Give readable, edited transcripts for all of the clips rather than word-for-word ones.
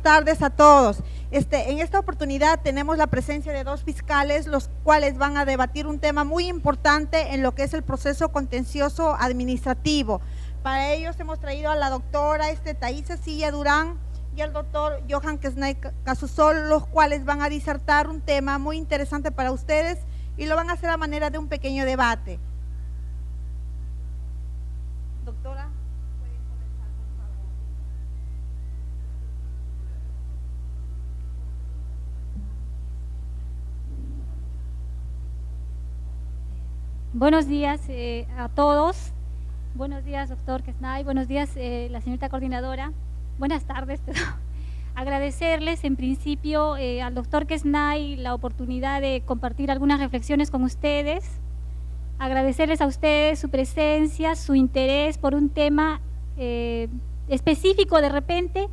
tardes a todos. En esta oportunidad tenemos la presencia de dos fiscales, los cuales van a debatir un tema muy importante en lo que es el proceso contencioso administrativo. Para ellos hemos traído a la doctora Thaisa Silla Durán y al doctor Johan Kesnay Casusol, los cuales van a disertar un tema muy interesante para ustedes y lo van a hacer a manera de un pequeño debate. Doctora, pueden comenzar, por favor. Buenos días a todos. Buenos días, doctor Kesnay. Buenos días, la señorita coordinadora. Buenas tardes. Agradecerles en principio al doctor Kesnay la oportunidad de compartir algunas reflexiones con ustedes. Agradecerles a ustedes su presencia, su interés por un tema específico de repente,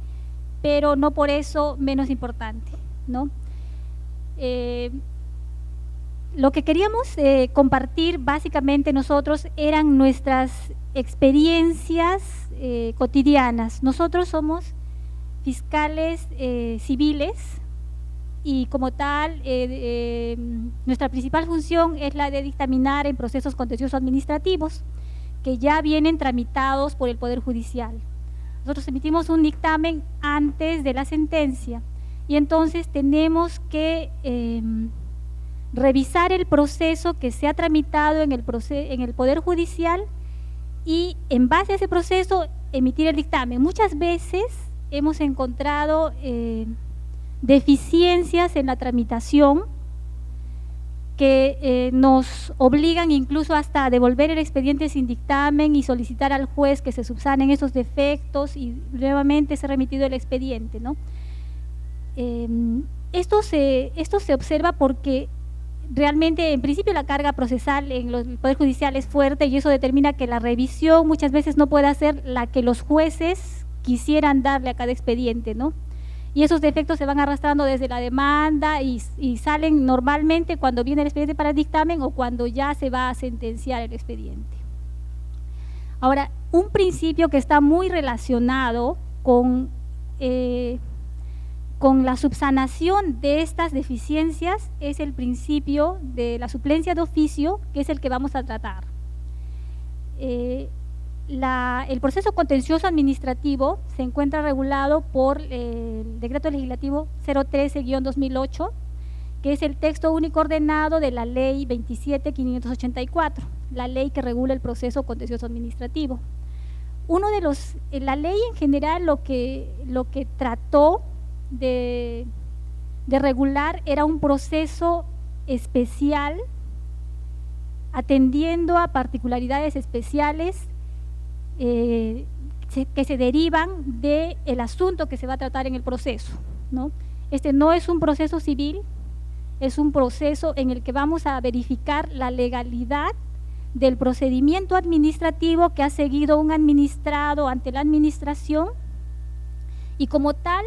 pero no por eso menos importante, ¿no? Lo que queríamos compartir básicamente nosotros eran nuestras experiencias cotidianas. Nosotros somos fiscales civiles y como tal nuestra principal función es la de dictaminar en procesos contenciosos administrativos que ya vienen tramitados por el Poder Judicial. Nosotros emitimos un dictamen antes de la sentencia y entonces tenemos que revisar el proceso que se ha tramitado en el Poder Judicial y en base a ese proceso emitir el dictamen. Muchas veces hemos encontrado deficiencias en la tramitación que nos obligan incluso hasta a devolver el expediente sin dictamen y solicitar al juez que se subsanen esos defectos y nuevamente se ha remitido el expediente, ¿no? Esto se observa porque realmente, en principio, la carga procesal en el Poder Judicial es fuerte y eso determina que la revisión muchas veces no puede ser la que los jueces quisieran darle a cada expediente, ¿no? Y esos defectos se van arrastrando desde la demanda y salen normalmente cuando viene el expediente para el dictamen o cuando ya se va a sentenciar el expediente. Ahora, un principio que está muy relacionado con la subsanación de estas deficiencias es el principio de la suplencia de oficio, que es el que vamos a tratar. El proceso contencioso administrativo se encuentra regulado por el Decreto Legislativo 013-2008, que es el texto único ordenado de la Ley 27.584, la ley que regula el proceso contencioso administrativo. La ley en general lo que trató de regular era un proceso especial atendiendo a particularidades especiales que se derivan del asunto que se va a tratar en el proceso, ¿no? Este no es un proceso civil, es un proceso en el que vamos a verificar la legalidad del procedimiento administrativo que ha seguido un administrado ante la administración y como tal,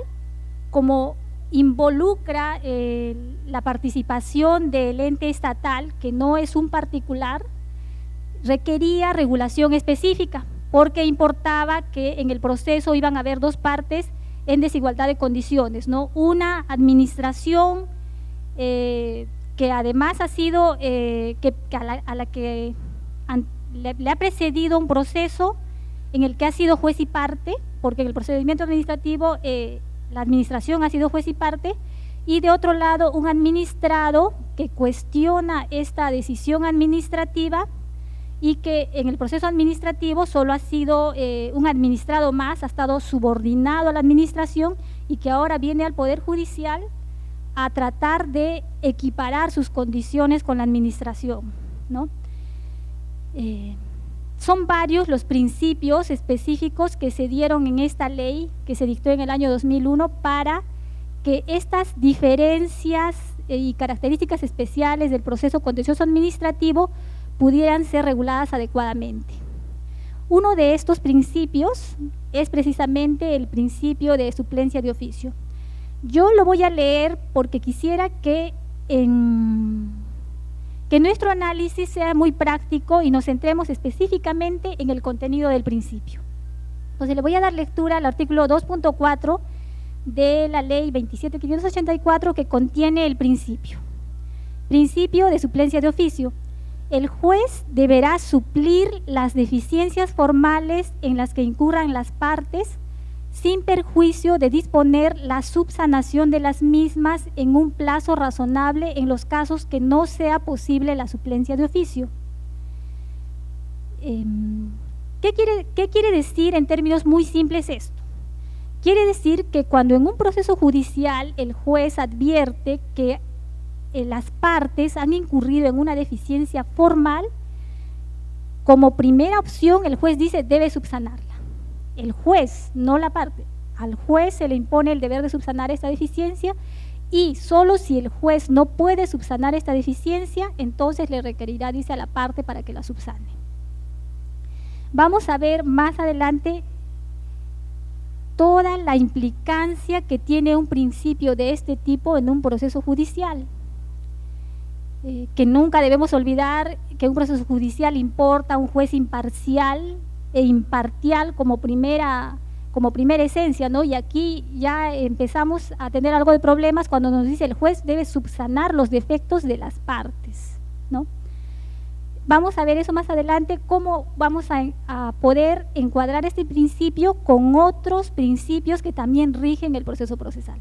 como involucra la participación del ente estatal, que no es un particular, requería regulación específica, porque importaba que en el proceso iban a haber dos partes en desigualdad de condiciones, ¿no? Una administración que además ha sido, a la que le ha precedido un proceso en el que ha sido juez y parte, porque en el procedimiento administrativo la administración ha sido juez y parte, y de otro lado un administrado que cuestiona esta decisión administrativa y que en el proceso administrativo solo ha sido un administrado más, ha estado subordinado a la administración y que ahora viene al Poder Judicial a tratar de equiparar sus condiciones con la administración, ¿no? Son varios los principios específicos que se dieron en esta ley que se dictó en el año 2001 para que estas diferencias y características especiales del proceso contencioso administrativo pudieran ser reguladas adecuadamente. Uno de estos principios es precisamente el principio de suplencia de oficio. Yo lo voy a leer porque quisiera que nuestro análisis sea muy práctico y nos centremos específicamente en el contenido del principio. Entonces le voy a dar lectura al artículo 2.4 de la ley 27.584 que contiene el principio de suplencia de oficio. El juez deberá suplir las deficiencias formales en las que incurran las partes sin perjuicio de disponer la subsanación de las mismas en un plazo razonable en los casos que no sea posible la suplencia de oficio. ¿Qué quiere decir en términos muy simples esto? Quiere decir que cuando en un proceso judicial el juez advierte que las partes han incurrido en una deficiencia formal, como primera opción el juez dice debe subsanarla. El juez, no la parte. Al juez se le impone el deber de subsanar esta deficiencia y solo si el juez no puede subsanar esta deficiencia, entonces le requerirá, dice, a la parte para que la subsane. Vamos a ver más adelante toda la implicancia que tiene un principio de este tipo en un proceso judicial. Que nunca debemos olvidar que un proceso judicial importa un juez imparcial e imparcial como primera esencia, ¿no? Y aquí ya empezamos a tener algo de problemas cuando nos dice el juez debe subsanar los defectos de las partes, ¿no? Vamos a ver eso más adelante, cómo vamos a poder encuadrar este principio con otros principios que también rigen el proceso procesal.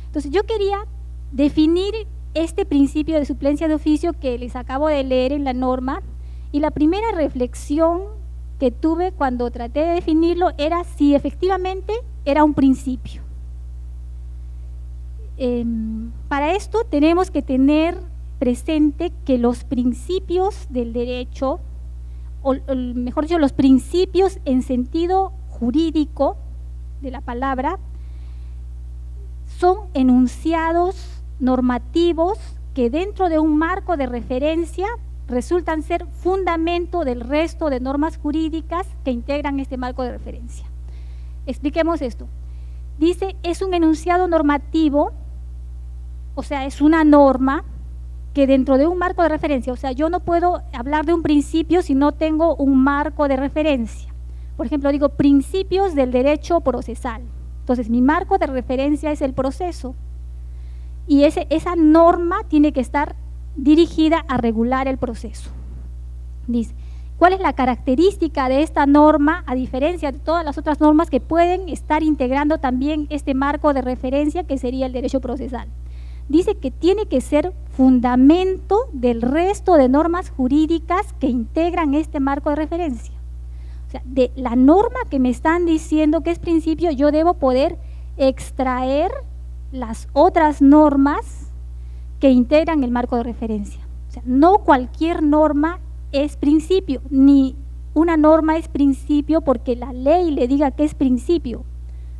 Entonces yo quería definir este principio de suplencia de oficio que les acabo de leer en la norma, y la primera reflexión que tuve cuando traté de definirlo era si efectivamente era un principio. Para esto tenemos que tener presente que los principios del derecho, o mejor dicho, los principios en sentido jurídico de la palabra, son enunciados normativos que dentro de un marco de referencia resultan ser fundamento del resto de normas jurídicas que integran este marco de referencia. Expliquemos esto. Dice, es un enunciado normativo, o sea, es una norma que dentro de un marco de referencia, o sea, yo no puedo hablar de un principio si no tengo un marco de referencia. Por ejemplo, digo principios del derecho procesal. Entonces, mi marco de referencia es el proceso. Y esa norma tiene que estar dirigida a regular el proceso. Dice, ¿cuál es la característica de esta norma a diferencia de todas las otras normas que pueden estar integrando también este marco de referencia que sería el derecho procesal? Dice que tiene que ser fundamento del resto de normas jurídicas que integran este marco de referencia. O sea, de la norma que me están diciendo que es principio, yo debo poder extraer las otras normas que integran el marco de referencia. O sea, no cualquier norma es principio, ni una norma es principio porque la ley le diga que es principio,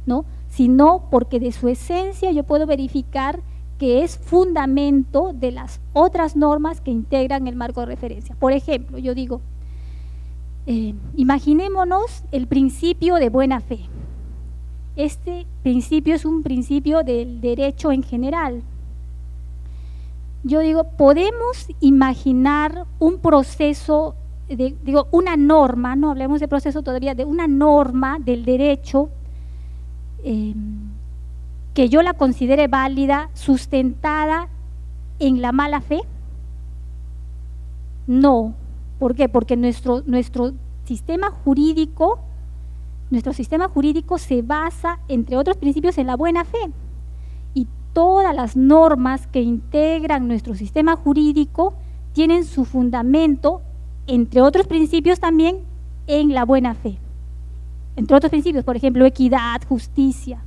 ¿no? Sino porque de su esencia yo puedo verificar que es fundamento de las otras normas que integran el marco de referencia. Por ejemplo, yo digo, imaginémonos el principio de buena fe. Este principio es un principio del derecho en general. Yo digo, podemos imaginar un proceso, una norma, no hablemos de proceso todavía, de una norma del derecho que yo la considere válida, sustentada en la mala fe. No. ¿Por qué? Porque nuestro sistema jurídico se basa, entre otros principios, en la buena fe. Y todas las normas que integran nuestro sistema jurídico tienen su fundamento, entre otros principios también, en la buena fe. Entre otros principios, por ejemplo, equidad, justicia.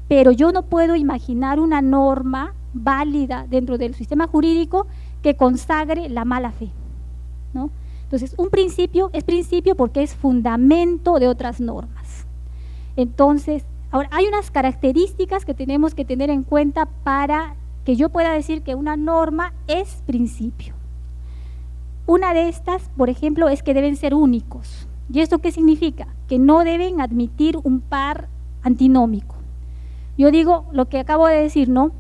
Pero yo no puedo imaginar una norma válida dentro del sistema jurídico que consagre la mala fe, ¿no? Entonces, un principio es principio porque es fundamento de otras normas. Entonces, ahora hay unas características que tenemos que tener en cuenta para que yo pueda decir que una norma es principio. Una de estas, por ejemplo, es que deben ser únicos. ¿Y esto qué significa? Que no deben admitir un par antinómico. Yo digo lo que acabo de decir, ¿no?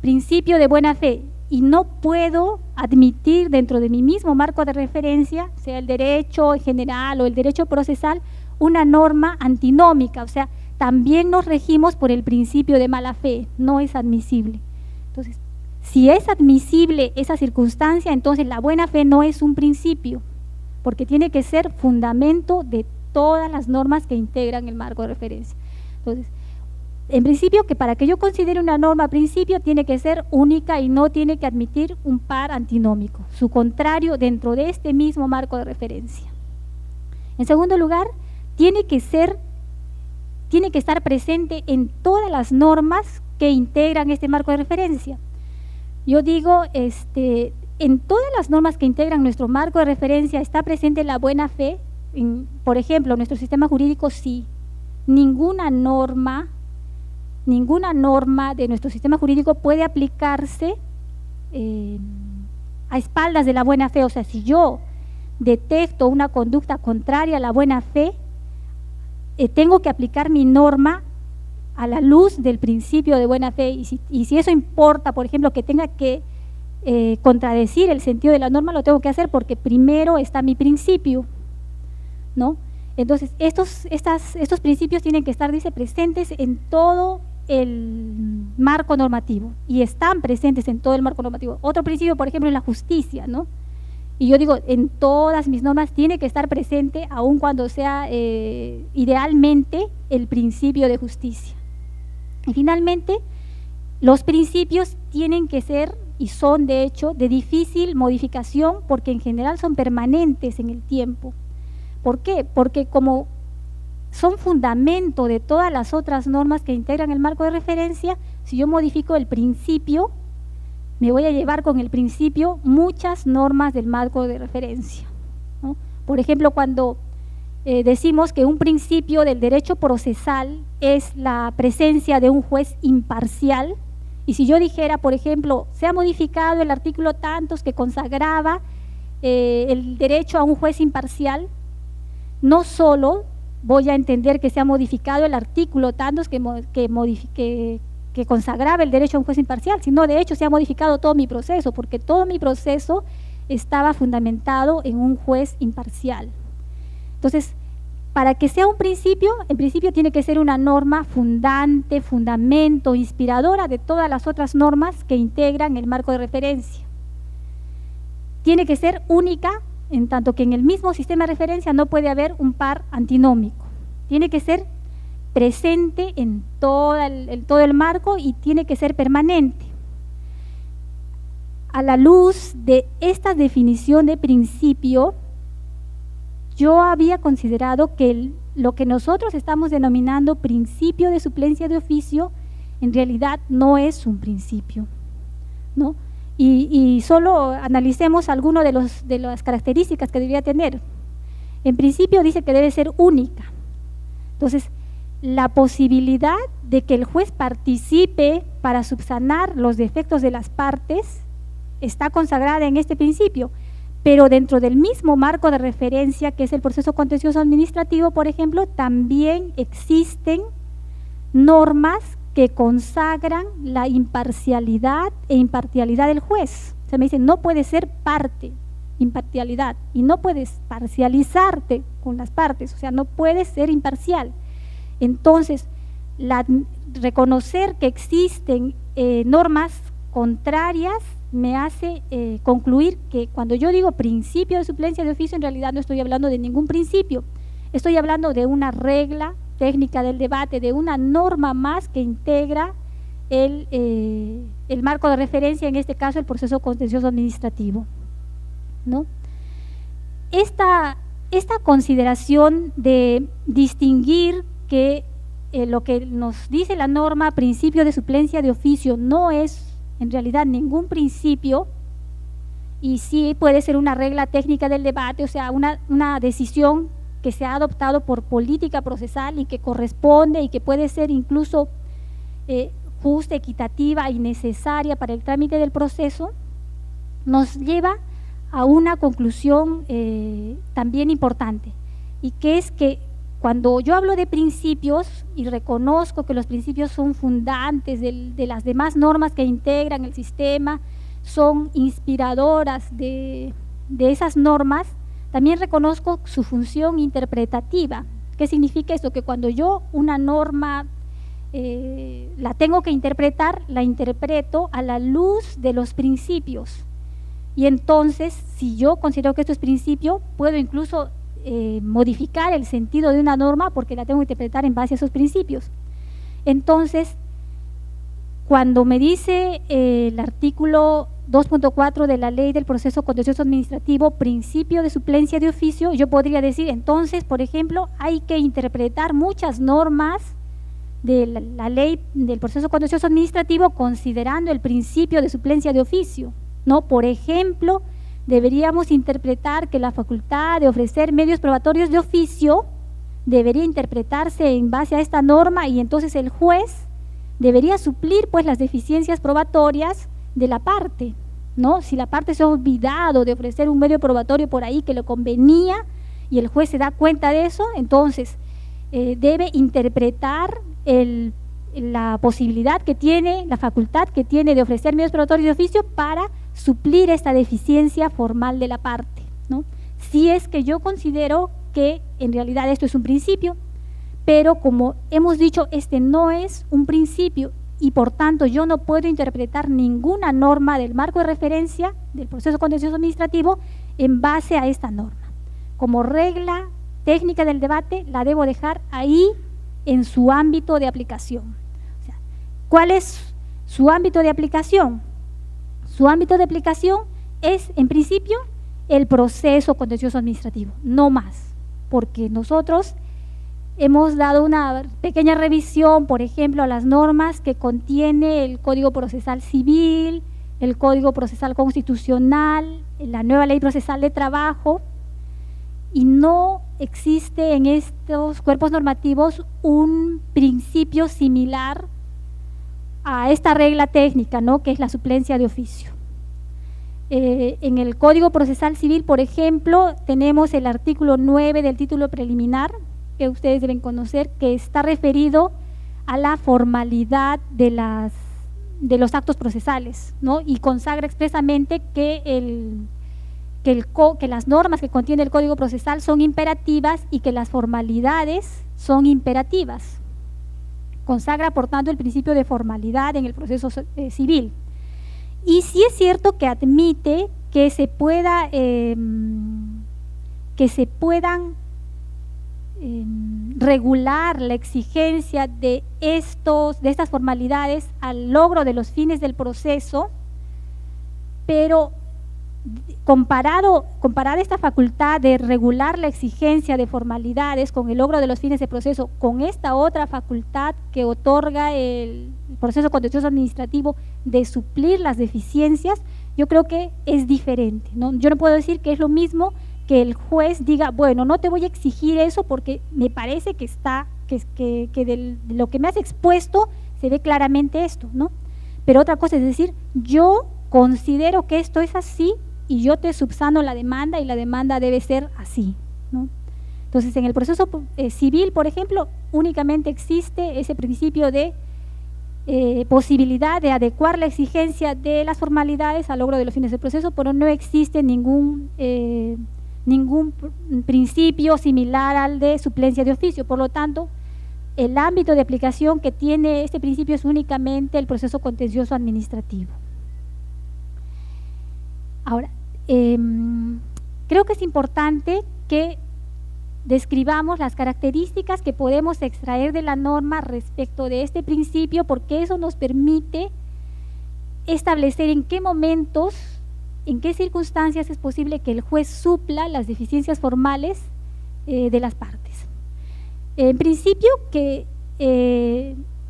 Principio de buena fe. Y no puedo admitir dentro de mi mismo marco de referencia, sea el derecho en general o el derecho procesal, una norma antinómica, o sea, también nos regimos por el principio de mala fe, no es admisible. Entonces, si es admisible esa circunstancia, entonces la buena fe no es un principio, porque tiene que ser fundamento de todas las normas que integran el marco de referencia. Entonces, en principio, que para que yo considere una norma principio tiene que ser única y no tiene que admitir un par antinómico, su contrario dentro de este mismo marco de referencia. En segundo lugar, tiene que estar presente en todas las normas que integran este marco de referencia. Yo digo, en todas las normas que integran nuestro marco de referencia está presente la buena fe. Por ejemplo, nuestro sistema jurídico sí. Ninguna norma de nuestro sistema jurídico puede aplicarse a espaldas de la buena fe. O sea, si yo detecto una conducta contraria a la buena fe, tengo que aplicar mi norma a la luz del principio de buena fe, y si eso importa, por ejemplo, que tenga que contradecir el sentido de la norma, lo tengo que hacer porque primero está mi principio, ¿no? Entonces, estos principios tienen que estar, dice, presentes en todo el marco normativo, y están presentes en todo el marco normativo. Otro principio, por ejemplo, es la justicia, ¿no? Y yo digo, en todas mis normas tiene que estar presente, aun cuando sea idealmente el principio de justicia. Y finalmente, los principios tienen que ser, y son de hecho, de difícil modificación, porque en general son permanentes en el tiempo. ¿Por qué? Porque como son fundamento de todas las otras normas que integran el marco de referencia, si yo modifico el principio, me voy a llevar con el principio muchas normas del marco de referencia, ¿no? Por ejemplo, cuando decimos que un principio del derecho procesal es la presencia de un juez imparcial, y si yo dijera, por ejemplo, se ha modificado el artículo tantos que consagraba el derecho a un juez imparcial, no solo voy a entender que se ha modificado el artículo tantos que consagraba el derecho a un juez imparcial, sino de hecho se ha modificado todo mi proceso, porque todo mi proceso estaba fundamentado en un juez imparcial. Entonces, para que sea un principio, en principio tiene que ser una norma fundante, fundamento, inspiradora de todas las otras normas que integran el marco de referencia. Tiene que ser única, en tanto que en el mismo sistema de referencia no puede haber un par antinómico. Tiene que ser presente en todo el marco y tiene que ser permanente. A la luz de esta definición de principio, yo había considerado que lo que nosotros estamos denominando principio de suplencia de oficio, en realidad no es un principio, ¿no? Y solo analicemos algunas de las características que debería tener. En principio dice que debe ser única. Entonces, la posibilidad de que el juez participe para subsanar los defectos de las partes está consagrada en este principio, pero dentro del mismo marco de referencia, que es el proceso contencioso administrativo, por ejemplo, también existen normas que consagran la imparcialidad e imparcialidad del juez. Se me dice, no puede ser parte, imparcialidad, y no puedes parcializarte con las partes, o sea, no puedes ser imparcial. Entonces, reconocer que existen normas contrarias me hace concluir que cuando yo digo principio de suplencia de oficio, en realidad no estoy hablando de ningún principio, estoy hablando de una regla técnica del debate, de una norma más que integra el marco de referencia, en este caso el proceso contencioso administrativo, ¿no? Esta consideración de distinguir que lo que nos dice la norma principio de suplencia de oficio no es en realidad ningún principio, y sí puede ser una regla técnica del debate, o sea, una decisión que se ha adoptado por política procesal y que corresponde y que puede ser incluso justa, equitativa y necesaria para el trámite del proceso, nos lleva a una conclusión también importante, y que es que cuando yo hablo de principios y reconozco que los principios son fundantes de las demás normas que integran el sistema, son inspiradoras de esas normas, también reconozco su función interpretativa, ¿Qué significa eso? Que cuando yo una norma la tengo que interpretar, la interpreto a la luz de los principios. Y entonces, si yo considero que esto es principio, puedo incluso modificar el sentido de una norma porque la tengo que interpretar en base a esos principios. Entonces, cuando me dice el artículo 2.4 de la Ley del Proceso Contencioso Administrativo, principio de suplencia de oficio, yo podría decir, entonces, por ejemplo, hay que interpretar muchas normas de la Ley del Proceso Contencioso Administrativo considerando el principio de suplencia de oficio, ¿no? Por ejemplo, deberíamos interpretar que la facultad de ofrecer medios probatorios de oficio debería interpretarse en base a esta norma y entonces el juez debería suplir pues las deficiencias probatorias de la parte, ¿no? Si la parte se ha olvidado de ofrecer un medio probatorio por ahí que le convenía y el juez se da cuenta de eso, entonces debe interpretar la posibilidad que tiene, la facultad que tiene de ofrecer medios probatorios de oficio para suplir esta deficiencia formal de la parte, ¿no? Si es que yo considero que en realidad esto es un principio, pero como hemos dicho, este no es un principio y por tanto yo no puedo interpretar ninguna norma del marco de referencia del proceso contencioso administrativo en base a esta norma. Como regla técnica del debate, la debo dejar ahí en su ámbito de aplicación. O sea, ¿cuál es su ámbito de aplicación? Su ámbito de aplicación es, en principio, el proceso contencioso administrativo, no más, porque nosotros hemos dado una pequeña revisión, por ejemplo, a las normas que contiene el Código Procesal Civil, el Código Procesal Constitucional, la nueva Ley Procesal de Trabajo, y no existe en estos cuerpos normativos un principio similar a esta regla técnica, ¿no? Que es la suplencia de oficio. En el Código Procesal Civil, por ejemplo, tenemos el artículo 9 del título preliminar, que ustedes deben conocer, que está referido a la formalidad de los actos procesales, ¿no? Y consagra expresamente que las normas que contiene el Código Procesal son imperativas y que las formalidades son imperativas. Consagra, por tanto, el principio de formalidad en el proceso civil. Y sí es cierto que admite que se puedan regular la exigencia de estas formalidades al logro de los fines del proceso, pero comparada esta facultad de regular la exigencia de formalidades con el logro de los fines del proceso, con esta otra facultad que otorga el proceso contencioso administrativo de suplir las deficiencias, yo creo que es diferente, ¿no? Yo no puedo decir que es lo mismo que el juez diga, bueno, no te voy a exigir eso porque me parece que de lo que me has expuesto se ve claramente esto, ¿no? Pero otra cosa es decir, yo considero que esto es así y yo te subsano la demanda y la demanda debe ser así, ¿no? Entonces, en el proceso civil, por ejemplo, únicamente existe ese principio de posibilidad de adecuar la exigencia de las formalidades al logro de los fines del proceso, pero no existe ningún principio similar al de suplencia de oficio. Por lo tanto, el ámbito de aplicación que tiene este principio es únicamente el proceso contencioso administrativo. Ahora, creo que es importante que describamos las características que podemos extraer de la norma respecto de este principio, porque eso nos permite establecer en qué momentos, en qué circunstancias es posible que el juez supla las deficiencias formales de las partes. En principio, que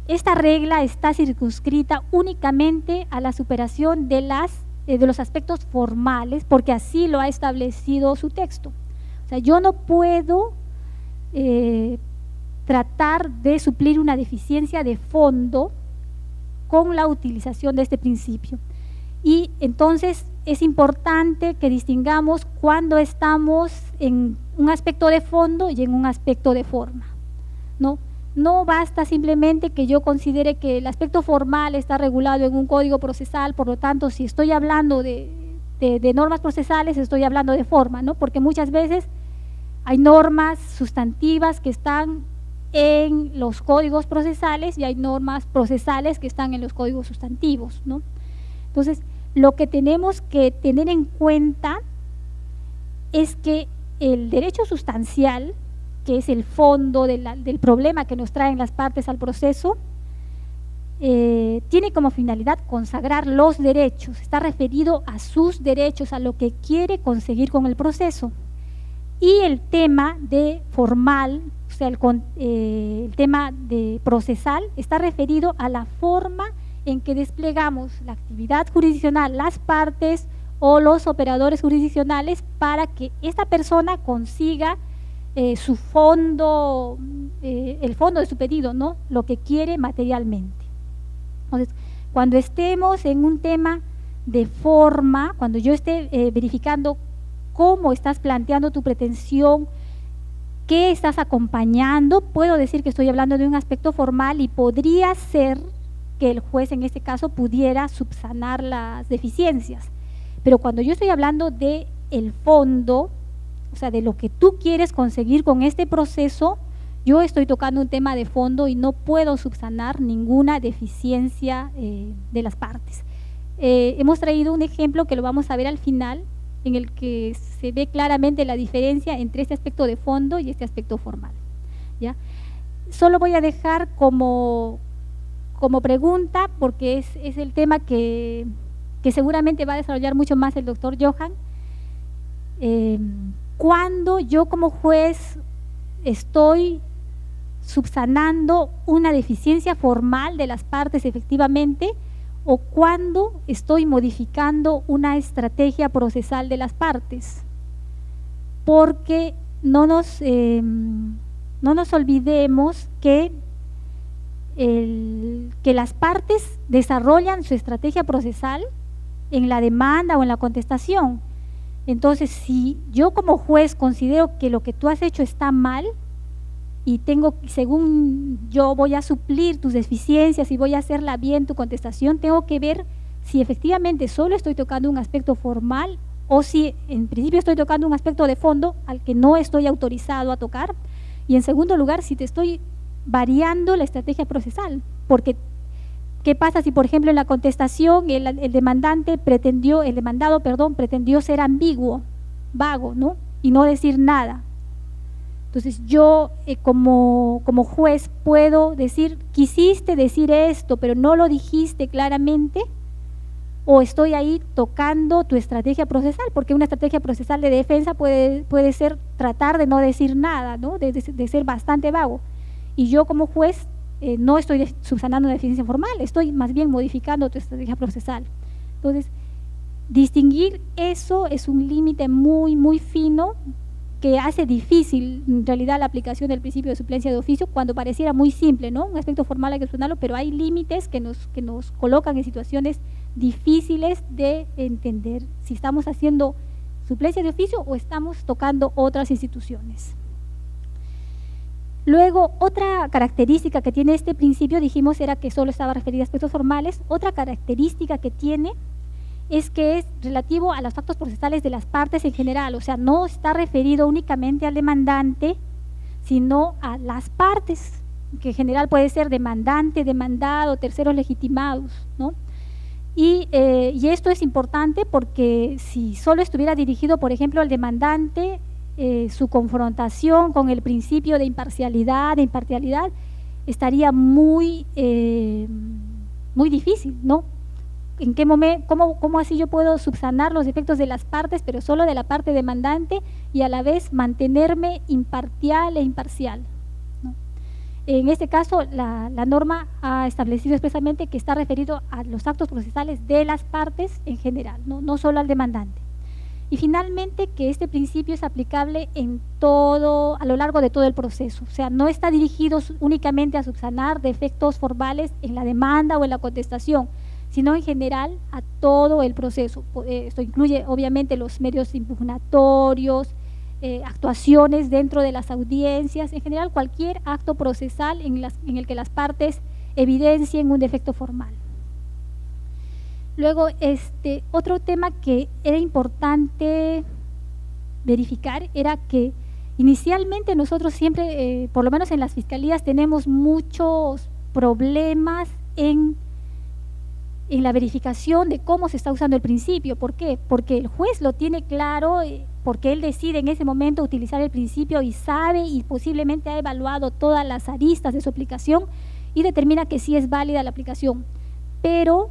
esta regla está circunscrita únicamente a la superación de los aspectos formales, porque así lo ha establecido su texto. O sea, yo no puedo tratar de suplir una deficiencia de fondo con la utilización de este principio. Y entonces es importante que distingamos cuando estamos en un aspecto de fondo y en un aspecto de forma, ¿no? No basta simplemente que yo considere que el aspecto formal está regulado en un código procesal, por lo tanto, si estoy hablando de normas procesales, estoy hablando de forma, ¿no? Porque muchas veces Hay normas sustantivas que están en los códigos procesales y hay normas procesales que están en los códigos sustantivos, ¿no? Entonces, lo que tenemos que tener en cuenta es que el derecho sustancial, que es el fondo del problema que nos traen las partes al proceso, tiene como finalidad consagrar los derechos, está referido a sus derechos, a lo que quiere conseguir con el proceso. Y el tema de formal, o sea, el tema de procesal, está referido a la forma en que desplegamos la actividad jurisdiccional, las partes o los operadores jurisdiccionales para que esta persona consiga su fondo, el fondo de su pedido, ¿no? Lo que quiere materialmente. Entonces, cuando estemos en un tema de forma, cuando yo esté verificando cómo estás planteando tu pretensión, qué estás acompañando, puedo decir que estoy hablando de un aspecto formal y podría ser que el juez en este caso pudiera subsanar las deficiencias. Pero cuando yo estoy hablando de el fondo, o sea, de lo que tú quieres conseguir con este proceso, yo estoy tocando un tema de fondo y no puedo subsanar ninguna deficiencia de las partes. Hemos traído un ejemplo que lo vamos a ver al final, en el que se ve claramente la diferencia entre este aspecto de fondo y este aspecto formal, ¿ya? Solo voy a dejar como pregunta, porque es el tema que seguramente va a desarrollar mucho más el doctor Johan. Cuando yo como juez estoy subsanando una deficiencia formal de las partes efectivamente, o cuando estoy modificando una estrategia procesal de las partes, porque no nos olvidemos que las partes desarrollan su estrategia procesal en la demanda o en la contestación. Entonces, si yo como juez considero que lo que tú has hecho está mal y según yo voy a suplir tus deficiencias y voy a hacerla bien tu contestación, tengo que ver si efectivamente solo estoy tocando un aspecto formal o si en principio estoy tocando un aspecto de fondo al que no estoy autorizado a tocar, y en segundo lugar, si te estoy variando la estrategia procesal, porque ¿qué pasa si, por ejemplo, en la contestación el demandado pretendió ser ambiguo, vago, ¿no? Y no decir nada? Entonces yo como juez puedo decir, quisiste decir esto, pero no lo dijiste claramente, o estoy ahí tocando tu estrategia procesal, porque una estrategia procesal de defensa puede ser tratar de no decir nada, ¿no? De ser bastante vago. Y yo como juez no estoy subsanando una deficiencia formal, estoy más bien modificando tu estrategia procesal. Entonces, distinguir eso es un límite muy, muy fino que hace difícil en realidad la aplicación del principio de suplencia de oficio cuando pareciera muy simple, ¿no? Un aspecto formal hay que subsanarlo, pero hay límites que nos colocan en situaciones difíciles de entender si estamos haciendo suplencia de oficio o estamos tocando otras instituciones. Luego, otra característica que tiene este principio, dijimos, era que solo estaba referido a aspectos formales. Otra característica que tiene es que es relativo a los actos procesales de las partes en general, o sea, no está referido únicamente al demandante, sino a las partes, que en general puede ser demandante, demandado, terceros legitimados, ¿no? Y esto es importante porque si solo estuviera dirigido, por ejemplo, al demandante, su confrontación con el principio de imparcialidad, de imparcialidad, estaría muy difícil, ¿no? ¿En qué momento, cómo así yo puedo subsanar los efectos de las partes, pero solo de la parte demandante, y a la vez mantenerme imparcial e imparcial, ¿no? En este caso, la norma ha establecido expresamente que está referido a los actos procesales de las partes en general, no solo al demandante. Y finalmente, que este principio es aplicable a lo largo de todo el proceso, o sea, no está dirigido únicamente a subsanar defectos formales en la demanda o en la contestación, sino en general a todo el proceso. Esto incluye obviamente los medios impugnatorios, actuaciones dentro de las audiencias, en general cualquier acto procesal en el que las partes evidencien un defecto formal. Luego, otro tema que era importante verificar era que Inicialmente nosotros siempre, por lo menos en las fiscalías, tenemos muchos problemas en la verificación de cómo se está usando el principio. ¿Por qué? Porque el juez lo tiene claro, porque él decide en ese momento utilizar el principio y sabe y posiblemente ha evaluado todas las aristas de su aplicación y determina que sí es válida la aplicación. Pero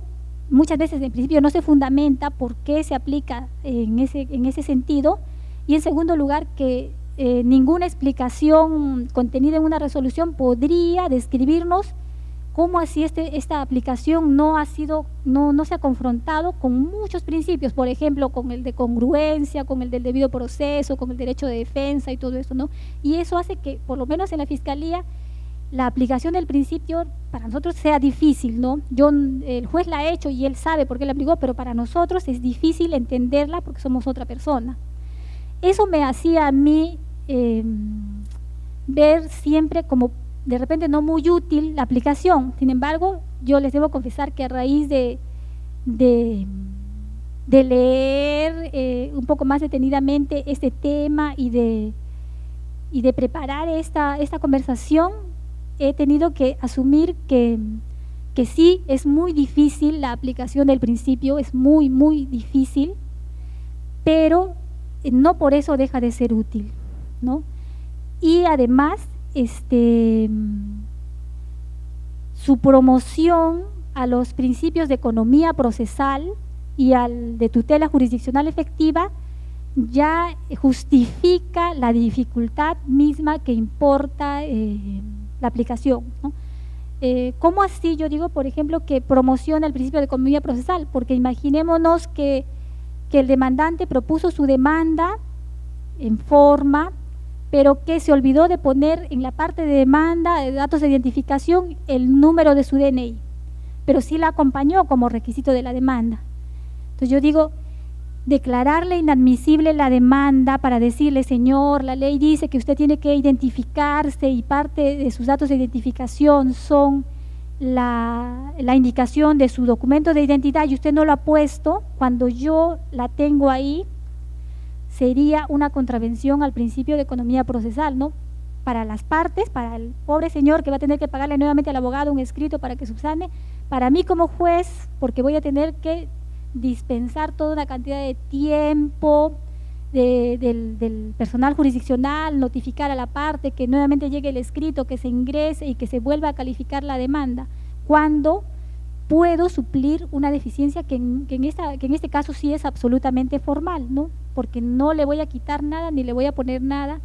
muchas veces el principio no se fundamenta por qué se aplica en ese sentido, y en segundo lugar que ninguna explicación contenida en una resolución podría describirnos cómo así esta aplicación no se ha confrontado con muchos principios, por ejemplo, con el de congruencia, con el del debido proceso, con el derecho de defensa y todo eso, ¿no? Y eso hace que, por lo menos en la Fiscalía, la aplicación del principio para nosotros sea difícil, ¿no? El juez la ha hecho y él sabe por qué la aplicó, pero para nosotros es difícil entenderla porque somos otra persona. Eso me hacía a mí ver siempre como de repente no muy útil la aplicación. Sin embargo, yo les debo confesar que a raíz de leer un poco más detenidamente este tema y de preparar esta conversación, he tenido que asumir que sí es muy difícil la aplicación del principio, es muy, muy difícil, pero no por eso deja de ser útil, ¿no? Y además, su promoción a los principios de economía procesal y al de tutela jurisdiccional efectiva ya justifica la dificultad misma que importa la aplicación, ¿no? ¿Cómo así? Yo digo, por ejemplo, que promociona el principio de economía procesal, porque imaginémonos que el demandante propuso su demanda en forma, pero que se olvidó de poner en la parte de demanda de datos de identificación el número de su DNI, pero sí la acompañó como requisito de la demanda. Entonces yo digo, declararle inadmisible la demanda para decirle, señor, la ley dice que usted tiene que identificarse y parte de sus datos de identificación son la indicación de su documento de identidad y usted no lo ha puesto, cuando yo la tengo ahí, sería una contravención al principio de economía procesal, ¿no? Para las partes, para el pobre señor que va a tener que pagarle nuevamente al abogado un escrito para que subsane, para mí como juez, porque voy a tener que dispensar toda una cantidad de tiempo del personal jurisdiccional, notificar a la parte que nuevamente llegue el escrito, que se ingrese y que se vuelva a calificar la demanda, cuando puedo suplir una deficiencia que en este caso sí es absolutamente formal, ¿no? Porque no le voy a quitar nada ni le voy a poner nada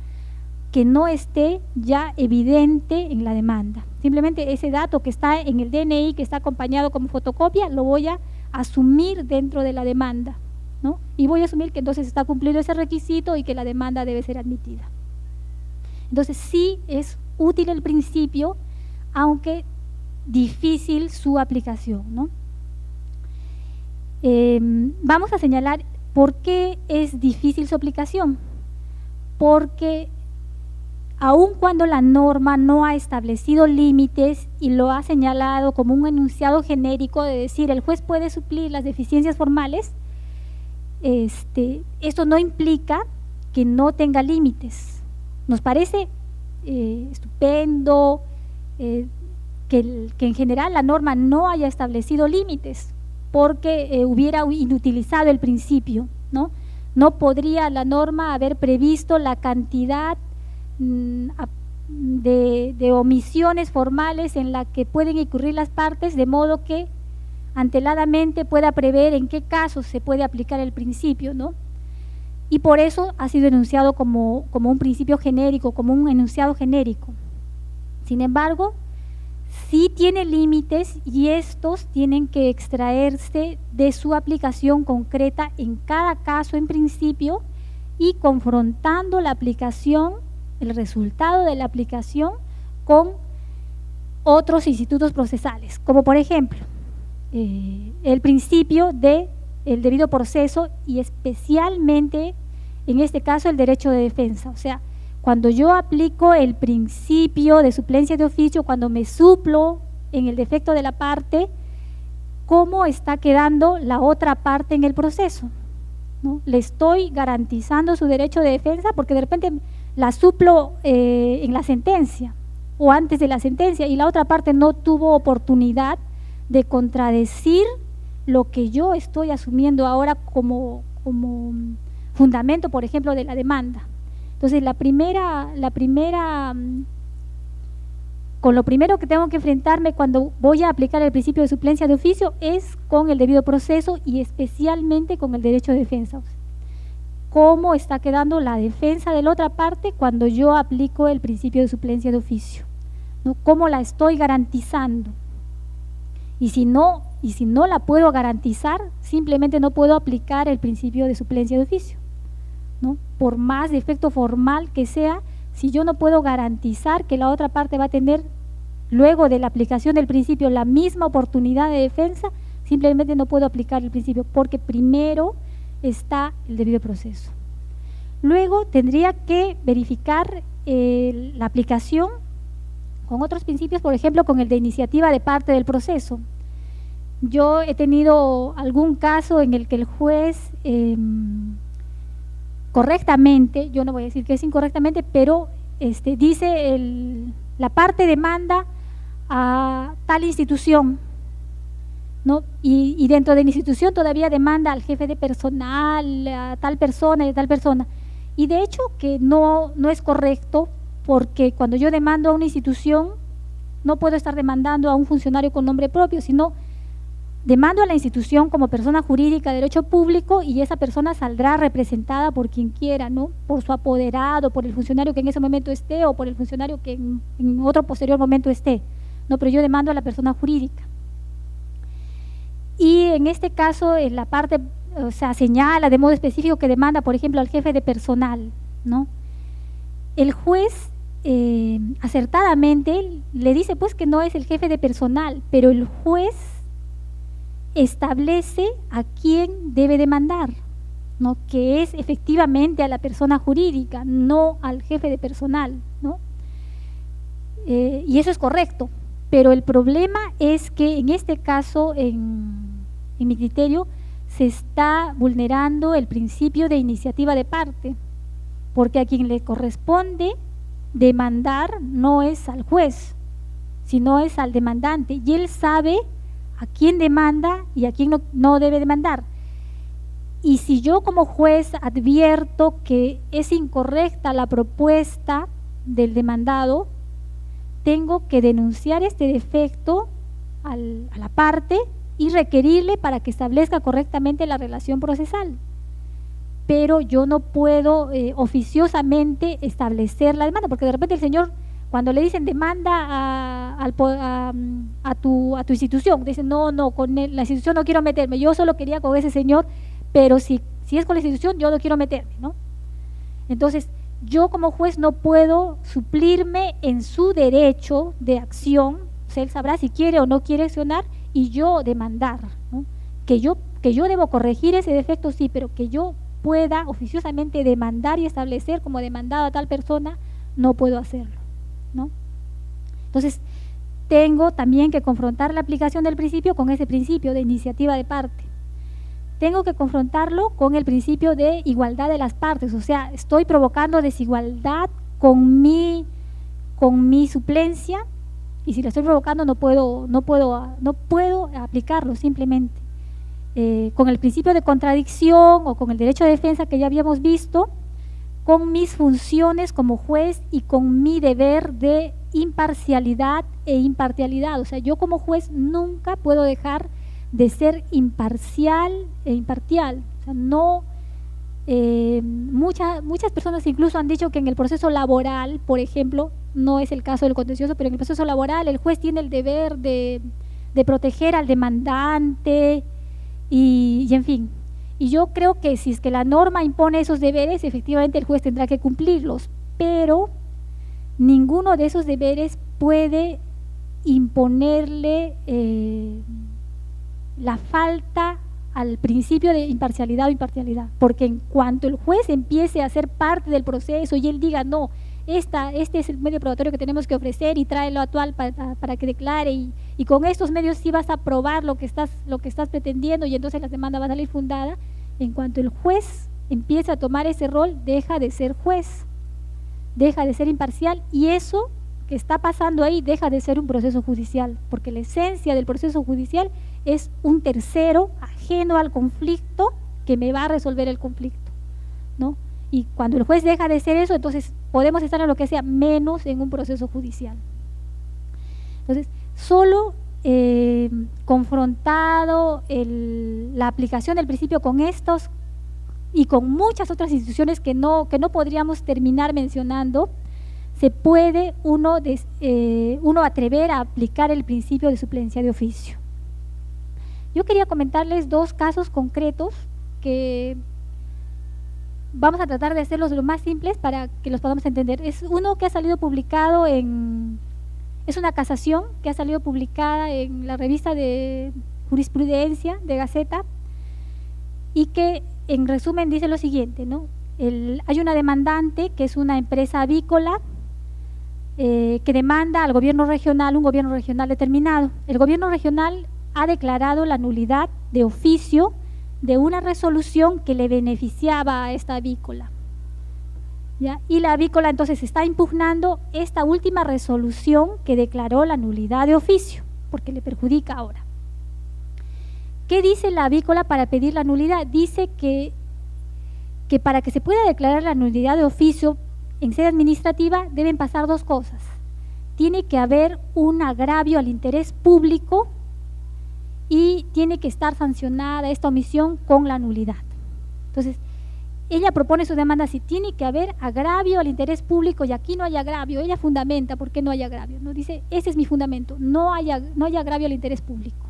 que no esté ya evidente en la demanda. Simplemente ese dato que está en el DNI, que está acompañado como fotocopia, lo voy a asumir dentro de la demanda, ¿no? Y voy a asumir que entonces está cumplido ese requisito y que la demanda debe ser admitida. Entonces sí es útil el principio, aunque difícil su aplicación, ¿no? Vamos a señalar por qué es difícil su aplicación. Porque aun cuando la norma no ha establecido límites y lo ha señalado como un enunciado genérico de decir el juez puede suplir las deficiencias formales, esto no implica que no tenga límites. Nos parece estupendo que en general la norma no haya establecido límites porque hubiera inutilizado el principio, ¿no? No podría la norma haber previsto la cantidad de omisiones formales en la que pueden incurrir las partes, de modo que anteladamente pueda prever en qué casos se puede aplicar el principio, ¿no? Y por eso ha sido enunciado como un principio genérico, como un enunciado genérico. Sin embargo, sí tiene límites y estos tienen que extraerse de su aplicación concreta en cada caso en principio y confrontando la aplicación, el resultado de la aplicación con otros institutos procesales, como por ejemplo el principio del debido proceso y especialmente en este caso el derecho de defensa. O sea, cuando yo aplico el principio de suplencia de oficio, cuando me suplo en el defecto de la parte, ¿cómo está quedando la otra parte en el proceso? ¿No? Le estoy garantizando su derecho de defensa porque de repente la suplo en la sentencia o antes de la sentencia, y la otra parte no tuvo oportunidad de contradecir lo que yo estoy asumiendo ahora como fundamento, por ejemplo, de la demanda. Entonces, con lo primero que tengo que enfrentarme cuando voy a aplicar el principio de suplencia de oficio es con el debido proceso y especialmente con el derecho de defensa. ¿Cómo está quedando la defensa de la otra parte cuando yo aplico el principio de suplencia de oficio? ¿No? ¿Cómo la estoy garantizando? Y si no la puedo garantizar, simplemente no puedo aplicar el principio de suplencia de oficio, ¿no? Por más defecto formal que sea, si yo no puedo garantizar que la otra parte va a tener, luego de la aplicación del principio, la misma oportunidad de defensa, simplemente no puedo aplicar el principio, porque primero está el debido proceso. Luego tendría que verificar la aplicación con otros principios, por ejemplo, con el de iniciativa de parte del proceso. Yo he tenido algún caso en el que el juez correctamente, yo no voy a decir que es incorrectamente, pero dice la parte demanda a tal institución, ¿no? Y dentro de la institución todavía demanda al jefe de personal, a tal persona y a tal persona. Y de hecho que no es correcto, porque cuando yo demando a una institución no puedo estar demandando a un funcionario con nombre propio, sino demando a la institución como persona jurídica de derecho público, y esa persona saldrá representada por quien quiera, ¿no? Por su apoderado, por el funcionario que en ese momento esté, o por el funcionario que en otro posterior momento esté, ¿no? Pero yo demando a la persona jurídica. Y en este caso, en la parte, o sea, señala de modo específico que demanda, por ejemplo, al jefe de personal, ¿no? El juez acertadamente le dice pues que no es el jefe de personal, pero el juez establece a quién debe demandar, ¿no? Que es efectivamente a la persona jurídica, no al jefe de personal, ¿no? Y eso es correcto, pero el problema es que en este caso, en mi criterio, se está vulnerando el principio de iniciativa de parte, porque a quien le corresponde demandar no es al juez, sino es al demandante, y él sabe a quién demanda y a quién no debe demandar. Y si yo como juez advierto que es incorrecta la propuesta del demandado, tengo que denunciar este defecto a la parte y requerirle para que establezca correctamente la relación procesal. Pero yo no puedo oficiosamente establecer la demanda, porque de repente el señor, cuando le dicen demanda a tu institución, dicen no, con la institución no quiero meterme, yo solo quería con ese señor, pero si es con la institución yo no quiero meterme, ¿no? Entonces yo como juez no puedo suplirme en su derecho de acción, o sea, él sabrá si quiere o no quiere accionar, y yo demandar, ¿no? Que yo debo corregir ese defecto, sí, pero que yo pueda oficiosamente demandar y establecer como demandado a tal persona, no puedo hacerlo, ¿no? Entonces, tengo también que confrontar la aplicación del principio con ese principio de iniciativa de parte. Tengo que confrontarlo con el principio de igualdad de las partes, o sea, estoy provocando desigualdad con mi suplencia, y si la estoy provocando no puedo aplicarlo simplemente. Con el principio de contradicción o con el derecho de defensa que ya habíamos visto, con mis funciones como juez y con mi deber de imparcialidad e imparcialidad. O sea, yo como juez nunca puedo dejar de ser imparcial e imparcial. O sea, no, muchas personas incluso han dicho que en el proceso laboral, por ejemplo, no es el caso del contencioso, pero en el proceso laboral el juez tiene el deber de proteger al demandante y en fin. Y yo creo que si es que la norma impone esos deberes, efectivamente el juez tendrá que cumplirlos, pero ninguno de esos deberes puede imponerle la falta al principio de imparcialidad o imparcialidad, porque en cuanto el juez empiece a ser parte del proceso y él diga, no, este es el medio probatorio que tenemos que ofrecer y tráelo actual para que declare, y con estos medios sí vas a probar lo que estás pretendiendo, y entonces la demanda va a salir fundada. En cuanto el juez empieza a tomar ese rol, deja de ser juez, deja de ser imparcial y eso que está pasando ahí deja de ser un proceso judicial, porque la esencia del proceso judicial es un tercero ajeno al conflicto que me va a resolver el conflicto, ¿no? Y cuando el juez deja de ser eso, entonces podemos estar en lo que sea menos en un proceso judicial. Entonces, solo confrontado la aplicación del principio con estos y con muchas otras instituciones que no podríamos terminar mencionando, se puede uno atrever a aplicar el principio de suplencia de oficio. Yo quería comentarles dos casos concretos que vamos a tratar de hacerlos lo más simples para que los podamos entender. Es uno que ha salido publicado es una casación que ha salido publicada en la revista de jurisprudencia de Gaceta y que en resumen dice lo siguiente, ¿no? Hay una demandante que es una empresa avícola que demanda al gobierno regional, un gobierno regional determinado. El gobierno regional ha declarado la nulidad de oficio de una resolución que le beneficiaba a esta avícola, ¿ya? Y la avícola entonces está impugnando esta última resolución que declaró la nulidad de oficio, porque le perjudica ahora. ¿Qué dice la avícola para pedir la nulidad? Dice que para que se pueda declarar la nulidad de oficio en sede administrativa deben pasar dos cosas. Tiene que haber un agravio al interés público y tiene que estar sancionada esta omisión con la nulidad. Entonces, ella propone su demanda así: tiene que haber agravio al interés público y aquí no hay agravio. Ella fundamenta por qué no hay agravio, ¿no? Dice, ese es mi fundamento, no hay agravio al interés público.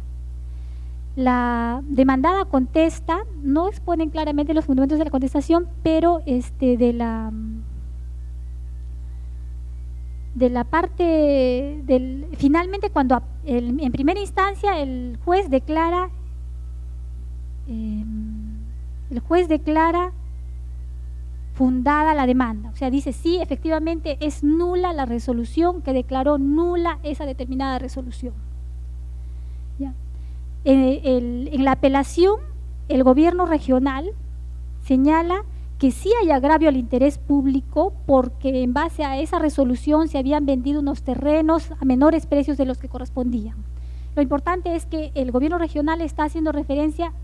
La demandada contesta, no exponen claramente los fundamentos de la contestación, pero de la parte finalmente cuando en primera instancia el juez declara fundada la demanda, o sea, dice sí, efectivamente es nula la resolución que declaró nula esa determinada resolución. ¿Ya? En la apelación, el gobierno regional señala que sí hay agravio al interés público porque en base a esa resolución se habían vendido unos terrenos a menores precios de los que correspondían. Lo importante es que el gobierno regional está haciendo referencia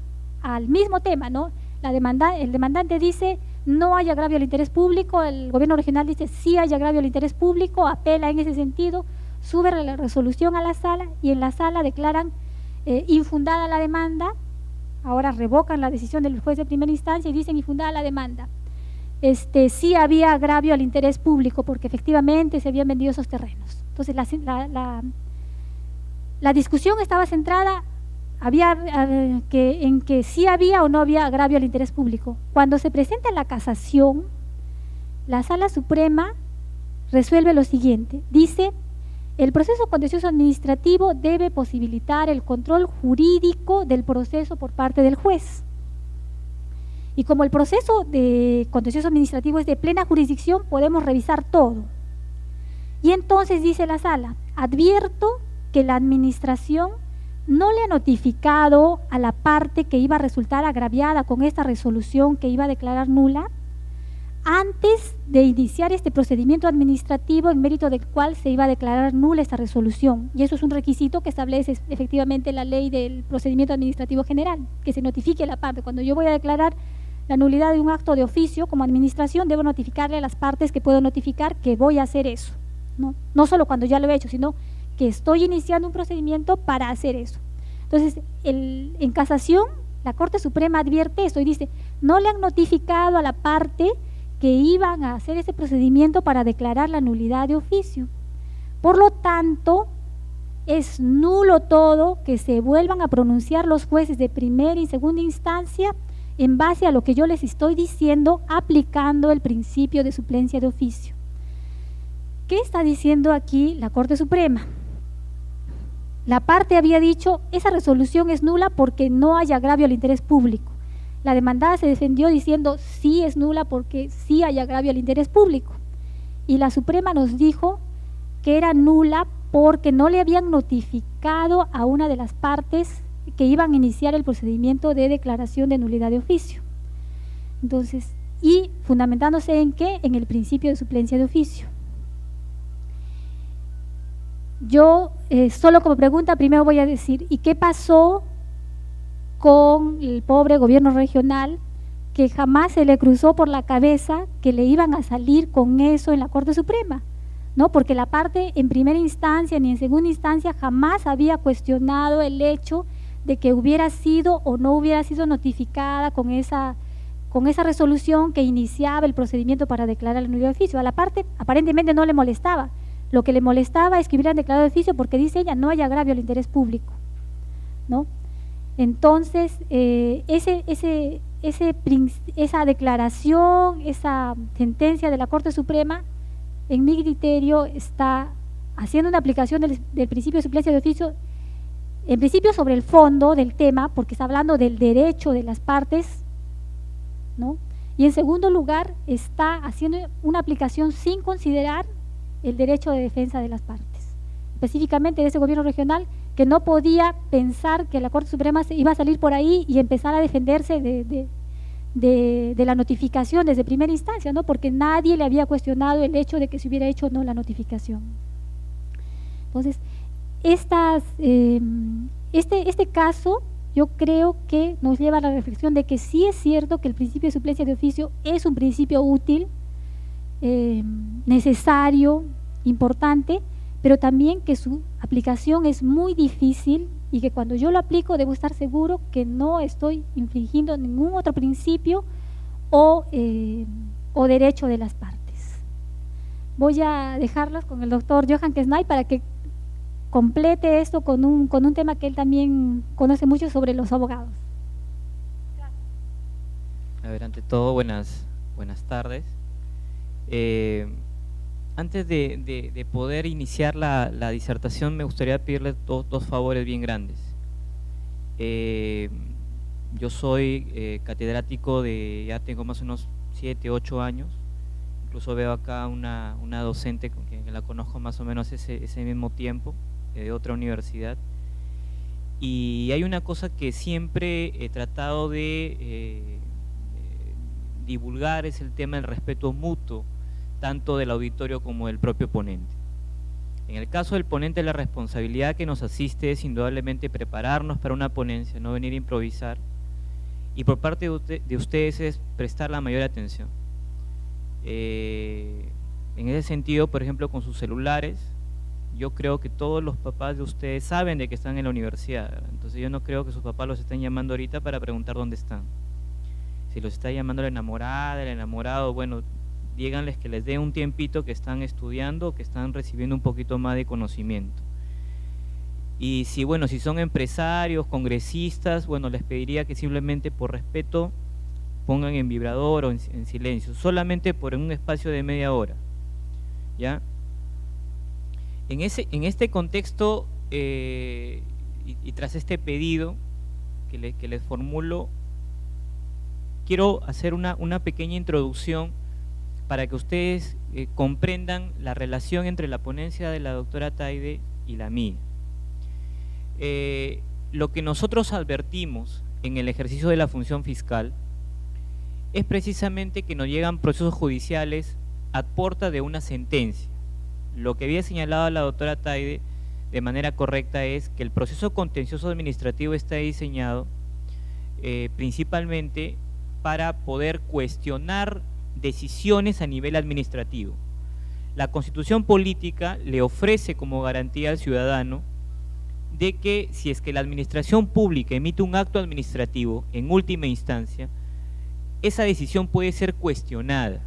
al mismo tema, ¿no? El demandante dice no hay agravio al interés público, el gobierno regional dice sí hay agravio al interés público, apela en ese sentido, sube la resolución a la sala y en la sala declaran infundada la demanda. Ahora revocan la decisión del juez de primera instancia y dicen infundada la demanda. Sí había agravio al interés público porque efectivamente se habían vendido esos terrenos. Entonces la discusión estaba centrada en que sí había o no había agravio al interés público. Cuando se presenta la casación, la Sala Suprema resuelve lo siguiente, dice: el proceso contencioso administrativo debe posibilitar el control jurídico del proceso por parte del juez. Y como el proceso de contencioso administrativo es de plena jurisdicción, podemos revisar todo. Y entonces dice la sala: advierto que la administración no le ha notificado a la parte que iba a resultar agraviada con esta resolución que iba a declarar nula antes de iniciar este procedimiento administrativo en mérito del cual se iba a declarar nula esta resolución. Y eso es un requisito que establece efectivamente la ley del procedimiento administrativo general, que se notifique a la parte. Cuando yo voy a declarar la nulidad de un acto de oficio como administración, debo notificarle a las partes que puedo notificar que voy a hacer eso, ¿no? No solo cuando ya lo he hecho, sino que estoy iniciando un procedimiento para hacer eso. Entonces, en casación, la Corte Suprema advierte esto y dice, no le han notificado a la parte que iban a hacer ese procedimiento para declarar la nulidad de oficio. Por lo tanto, es nulo todo que se vuelvan a pronunciar los jueces de primera y segunda instancia en base a lo que yo les estoy diciendo, aplicando el principio de suplencia de oficio. ¿Qué está diciendo aquí la Corte Suprema? La parte había dicho, esa resolución es nula porque no hay agravio al interés público. La demandada se defendió diciendo, sí es nula porque sí hay agravio al interés público. Y la Suprema nos dijo que era nula porque no le habían notificado a una de las partes que iban a iniciar el procedimiento de declaración de nulidad de oficio. Entonces, y fundamentándose en ¿qué? En el principio de suplencia de oficio. Yo, solo como pregunta, primero voy a decir, ¿y qué pasó con el pobre gobierno regional que jamás se le cruzó por la cabeza que le iban a salir con eso en la Corte Suprema? ¿No? Porque la parte en primera instancia ni en segunda instancia jamás había cuestionado el hecho de que hubiera sido o no hubiera sido notificada con esa resolución que iniciaba el procedimiento para declarar el nulidad de oficio. A la parte aparentemente no le molestaba. Lo que le molestaba es que hubieran declarado de oficio porque, dice ella, no hay agravio al interés público, ¿no? Entonces, esa declaración, esa sentencia de la Corte Suprema, en mi criterio, está haciendo una aplicación del principio de suplencia de oficio, en principio sobre el fondo del tema, porque está hablando del derecho de las partes, ¿no? Y en segundo lugar, está haciendo una aplicación sin considerar el derecho de defensa de las partes, específicamente de ese gobierno regional que no podía pensar que la Corte Suprema iba a salir por ahí y empezar a defenderse de la notificación desde primera instancia, ¿no? Porque nadie le había cuestionado el hecho de que se hubiera hecho o no la notificación. Entonces, este caso yo creo que nos lleva a la reflexión de que sí es cierto que el principio de suplencia de oficio es un principio útil, necesario, importante, pero también que su aplicación es muy difícil y que cuando yo lo aplico debo estar seguro que no estoy infringiendo ningún otro principio o derecho de las partes. Voy a dejarlos con el doctor Johan Kesnay para que complete esto con un tema que él también conoce mucho sobre los abogados. A ver, ante todo, buenas tardes. Antes de poder iniciar la disertación, me gustaría pedirles dos favores bien grandes. Yo soy catedrático ya tengo más o menos 7, 8 años. Incluso veo acá una docente con quien la conozco más o menos ese mismo tiempo, de otra universidad. Y hay una cosa que siempre he tratado de divulgar, es el tema del respeto mutuo, tanto del auditorio como del propio ponente. En el caso del ponente, la responsabilidad que nos asiste es indudablemente prepararnos para una ponencia, no venir a improvisar, y por parte de ustedes es prestar la mayor atención. En ese sentido, por ejemplo, con sus celulares, yo creo que todos los papás de ustedes saben de que están en la universidad, ¿verdad? Entonces yo no creo que sus papás los estén llamando ahorita para preguntar dónde están. Si los está llamando la enamorada, el enamorado, bueno, díganles que les dé un tiempito, que están estudiando, que están recibiendo un poquito más de conocimiento. Y si son empresarios, congresistas, bueno, les pediría que simplemente por respeto pongan en vibrador o en silencio, solamente por un espacio de media hora, ¿ya? En este contexto y tras este pedido que les formulo, quiero hacer una pequeña introducción para que ustedes comprendan la relación entre la ponencia de la doctora Taide y la mía. Lo que nosotros advertimos en el ejercicio de la función fiscal es precisamente que nos llegan procesos judiciales a puerta de una sentencia. Lo que había señalado la doctora Taide de manera correcta es que el proceso contencioso administrativo está diseñado principalmente para poder cuestionar decisiones a nivel administrativo. La Constitución política le ofrece como garantía al ciudadano de que si es que la administración pública emite un acto administrativo en última instancia, esa decisión puede ser cuestionada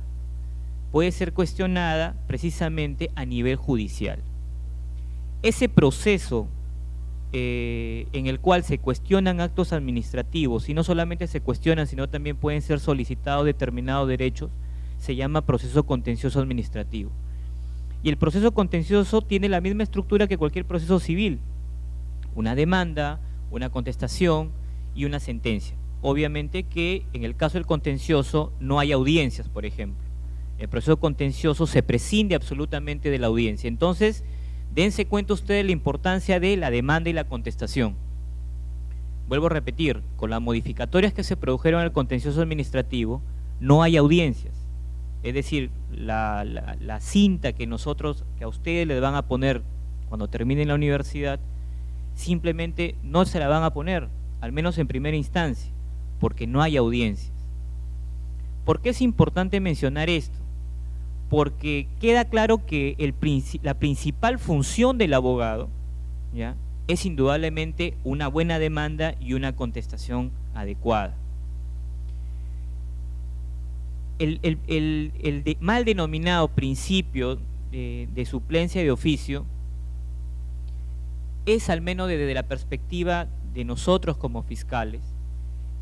precisamente a nivel judicial. Ese proceso en el cual se cuestionan actos administrativos, y no solamente se cuestionan, sino también pueden ser solicitados determinados derechos, se llama proceso contencioso administrativo. Y el proceso contencioso tiene la misma estructura que cualquier proceso civil: una demanda, una contestación y una sentencia. Obviamente que en el caso del contencioso no hay audiencias, por ejemplo. El proceso contencioso se prescinde absolutamente de la audiencia. Entonces, dense cuenta ustedes la importancia de la demanda y la contestación. Vuelvo a repetir, con las modificatorias que se produjeron en el contencioso administrativo, no hay audiencias. Es decir, la cinta que a ustedes les van a poner cuando terminen la universidad, simplemente no se la van a poner, al menos en primera instancia, porque no hay audiencias. ¿Por qué es importante mencionar esto? Porque queda claro que la principal función del abogado, ¿ya?, es indudablemente una buena demanda y una contestación adecuada. El mal denominado principio de suplencia de oficio es, al menos desde la perspectiva de nosotros como fiscales,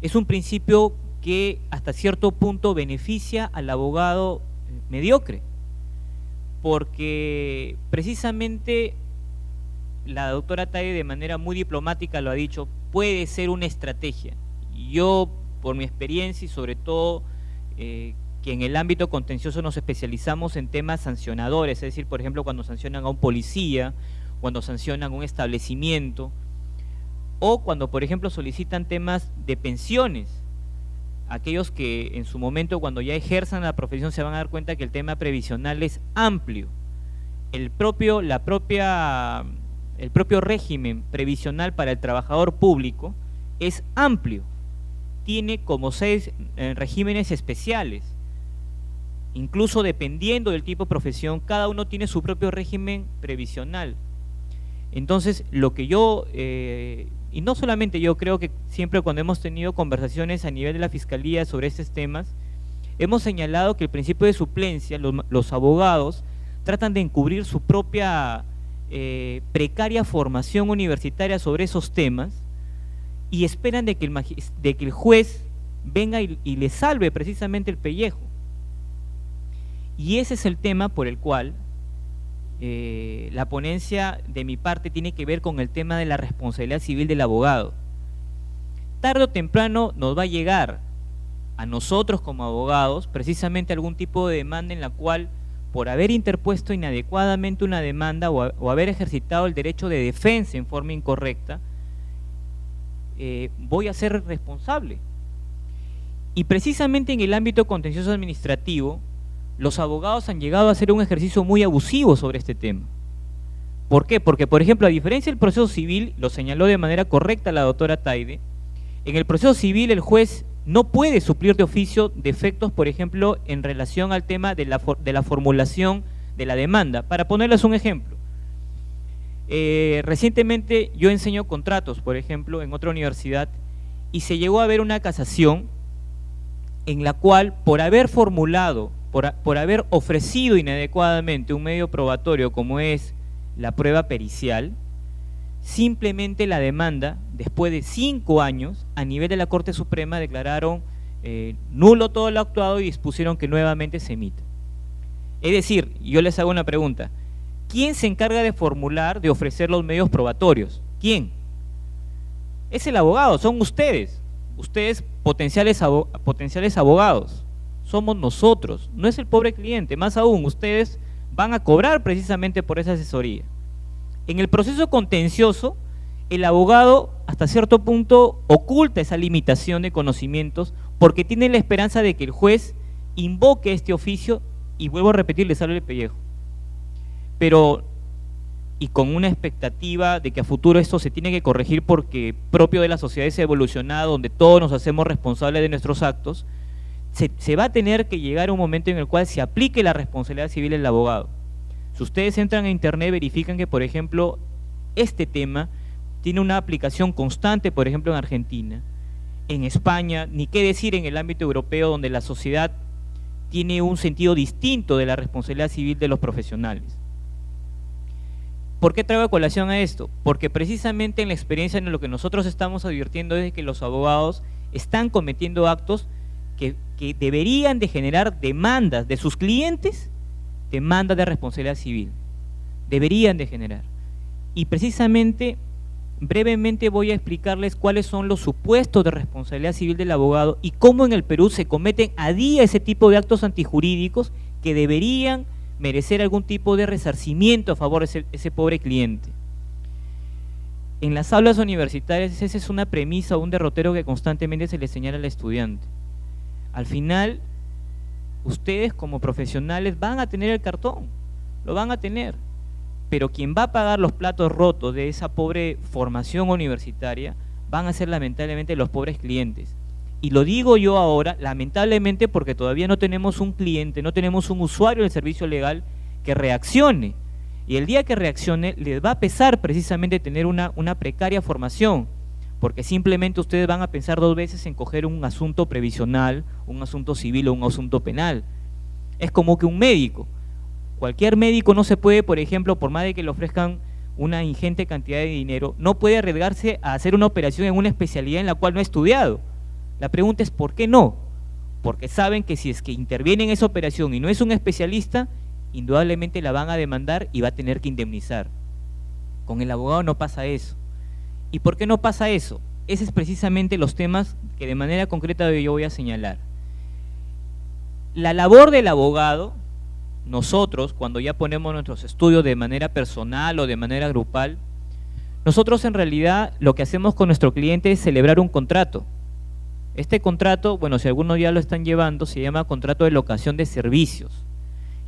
es un principio que hasta cierto punto beneficia al abogado mediocre, porque precisamente la doctora Taide de manera muy diplomática lo ha dicho, puede ser una estrategia. Yo, por mi experiencia y sobre todo que en el ámbito contencioso nos especializamos en temas sancionadores, es decir, por ejemplo, cuando sancionan a un policía, cuando sancionan un establecimiento, o cuando, por ejemplo, solicitan temas de pensiones. Aquellos que en su momento, cuando ya ejerzan la profesión, se van a dar cuenta que el tema previsional es amplio. El propio régimen previsional para el trabajador público es amplio. Tiene como 6 regímenes especiales. Incluso dependiendo del tipo de profesión, cada uno tiene su propio régimen previsional. Entonces, lo que yo, y no solamente yo, creo que siempre cuando hemos tenido conversaciones a nivel de la Fiscalía sobre estos temas, hemos señalado que el principio de suplencia, los abogados tratan de encubrir su propia precaria formación universitaria sobre esos temas y esperan de que el juez venga y le salve precisamente el pellejo. Y ese es el tema por el cual la ponencia de mi parte tiene que ver con el tema de la responsabilidad civil del abogado. Tarde o temprano nos va a llegar a nosotros como abogados precisamente algún tipo de demanda en la cual, por haber interpuesto inadecuadamente una demanda o haber ejercitado el derecho de defensa en forma incorrecta, voy a ser responsable. Y precisamente en el ámbito contencioso administrativo, los abogados han llegado a hacer un ejercicio muy abusivo sobre este tema. ¿Por qué? Porque, por ejemplo, a diferencia del proceso civil, lo señaló de manera correcta la doctora Taide, en el proceso civil el juez no puede suplir de oficio defectos, por ejemplo, en relación al tema de la formulación de la demanda. Para ponerles un ejemplo, recientemente yo enseño contratos, por ejemplo, en otra universidad, y se llegó a ver una casación en la cual, por haber formulado, por haber ofrecido inadecuadamente un medio probatorio como es la prueba pericial, simplemente la demanda, después de 5 años, a nivel de la Corte Suprema declararon nulo todo lo actuado y dispusieron que nuevamente se emita. Es decir, yo les hago una pregunta, ¿quién se encarga de formular, de ofrecer los medios probatorios? ¿Quién? Es el abogado, son ustedes potenciales abogados. Somos nosotros, no es el pobre cliente, más aún, ustedes van a cobrar precisamente por esa asesoría. En el proceso contencioso, el abogado hasta cierto punto oculta esa limitación de conocimientos porque tiene la esperanza de que el juez invoque este oficio y, vuelvo a repetir, le salve el pellejo. Pero, y con una expectativa de que a futuro esto se tiene que corregir porque propio de la sociedad es evolucionada, donde todos nos hacemos responsables de nuestros actos, se va a tener que llegar a un momento en el cual se aplique la responsabilidad civil del abogado. Si ustedes entran a internet, verifican que, por ejemplo, este tema tiene una aplicación constante, por ejemplo, en Argentina, en España, ni qué decir en el ámbito europeo, donde la sociedad tiene un sentido distinto de la responsabilidad civil de los profesionales. ¿Por qué traigo a colación a esto? Porque precisamente en la experiencia en lo que nosotros estamos advirtiendo es que los abogados están cometiendo actos que deberían de generar demandas de sus clientes, demandas de responsabilidad civil, deberían de generar. Y precisamente, brevemente voy a explicarles cuáles son los supuestos de responsabilidad civil del abogado y cómo en el Perú se cometen a día ese tipo de actos antijurídicos que deberían merecer algún tipo de resarcimiento a favor de ese pobre cliente. En las aulas universitarias esa es una premisa o un derrotero que constantemente se le señala al estudiante. Al final, ustedes como profesionales van a tener el cartón, lo van a tener, pero quien va a pagar los platos rotos de esa pobre formación universitaria van a ser lamentablemente los pobres clientes. Y lo digo yo ahora, lamentablemente, porque todavía no tenemos un cliente, no tenemos un usuario del servicio legal que reaccione. Y el día que reaccione, les va a pesar precisamente tener una precaria formación, porque simplemente ustedes van a pensar 2 veces en coger un asunto previsional, un asunto civil o un asunto penal. Es como que un médico. Cualquier médico no se puede, por ejemplo, por más de que le ofrezcan una ingente cantidad de dinero, no puede arriesgarse a hacer una operación en una especialidad en la cual no ha estudiado. La pregunta es ¿por qué no? Porque saben que si es que interviene en esa operación y no es un especialista, indudablemente la van a demandar y va a tener que indemnizar. Con el abogado no pasa eso. ¿Y por qué no pasa eso? Ese es precisamente los temas que de manera concreta yo voy a señalar. La labor del abogado, nosotros cuando ya ponemos nuestros estudios de manera personal o de manera grupal, nosotros en realidad lo que hacemos con nuestro cliente es celebrar un contrato. Este contrato, bueno, si algunos ya lo están llevando, se llama contrato de locación de servicios.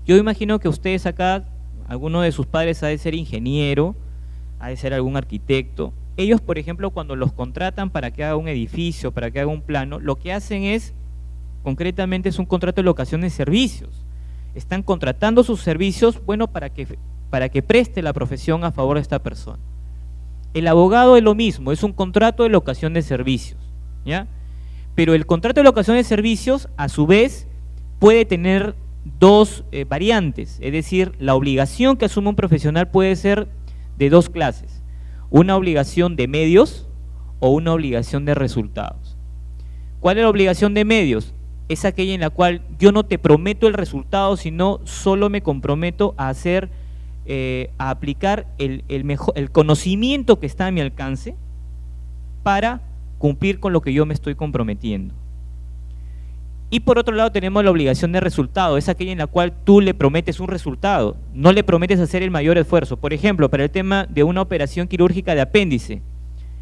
Yo imagino que ustedes acá, alguno de sus padres ha de ser ingeniero, ha de ser algún arquitecto. Ellos, por ejemplo, cuando los contratan para que haga un edificio, para que haga un plano, lo que hacen es, concretamente es un contrato de locación de servicios. Están contratando sus servicios, bueno, para que preste la profesión a favor de esta persona. El abogado es lo mismo, es un contrato de locación de servicios, ¿ya? Pero el contrato de locación de servicios, a su vez, puede tener 2 variantes, es decir, la obligación que asume un profesional puede ser de 2 clases, una obligación de medios o una obligación de resultados. ¿Cuál es la obligación de medios? Es aquella en la cual yo no te prometo el resultado, sino solo me comprometo a hacer, a aplicar el conocimiento que está a mi alcance para cumplir con lo que yo me estoy comprometiendo. Y por otro lado tenemos la obligación de resultado, es aquella en la cual tú le prometes un resultado, no le prometes hacer el mayor esfuerzo. Por ejemplo, para el tema de una operación quirúrgica de apéndice,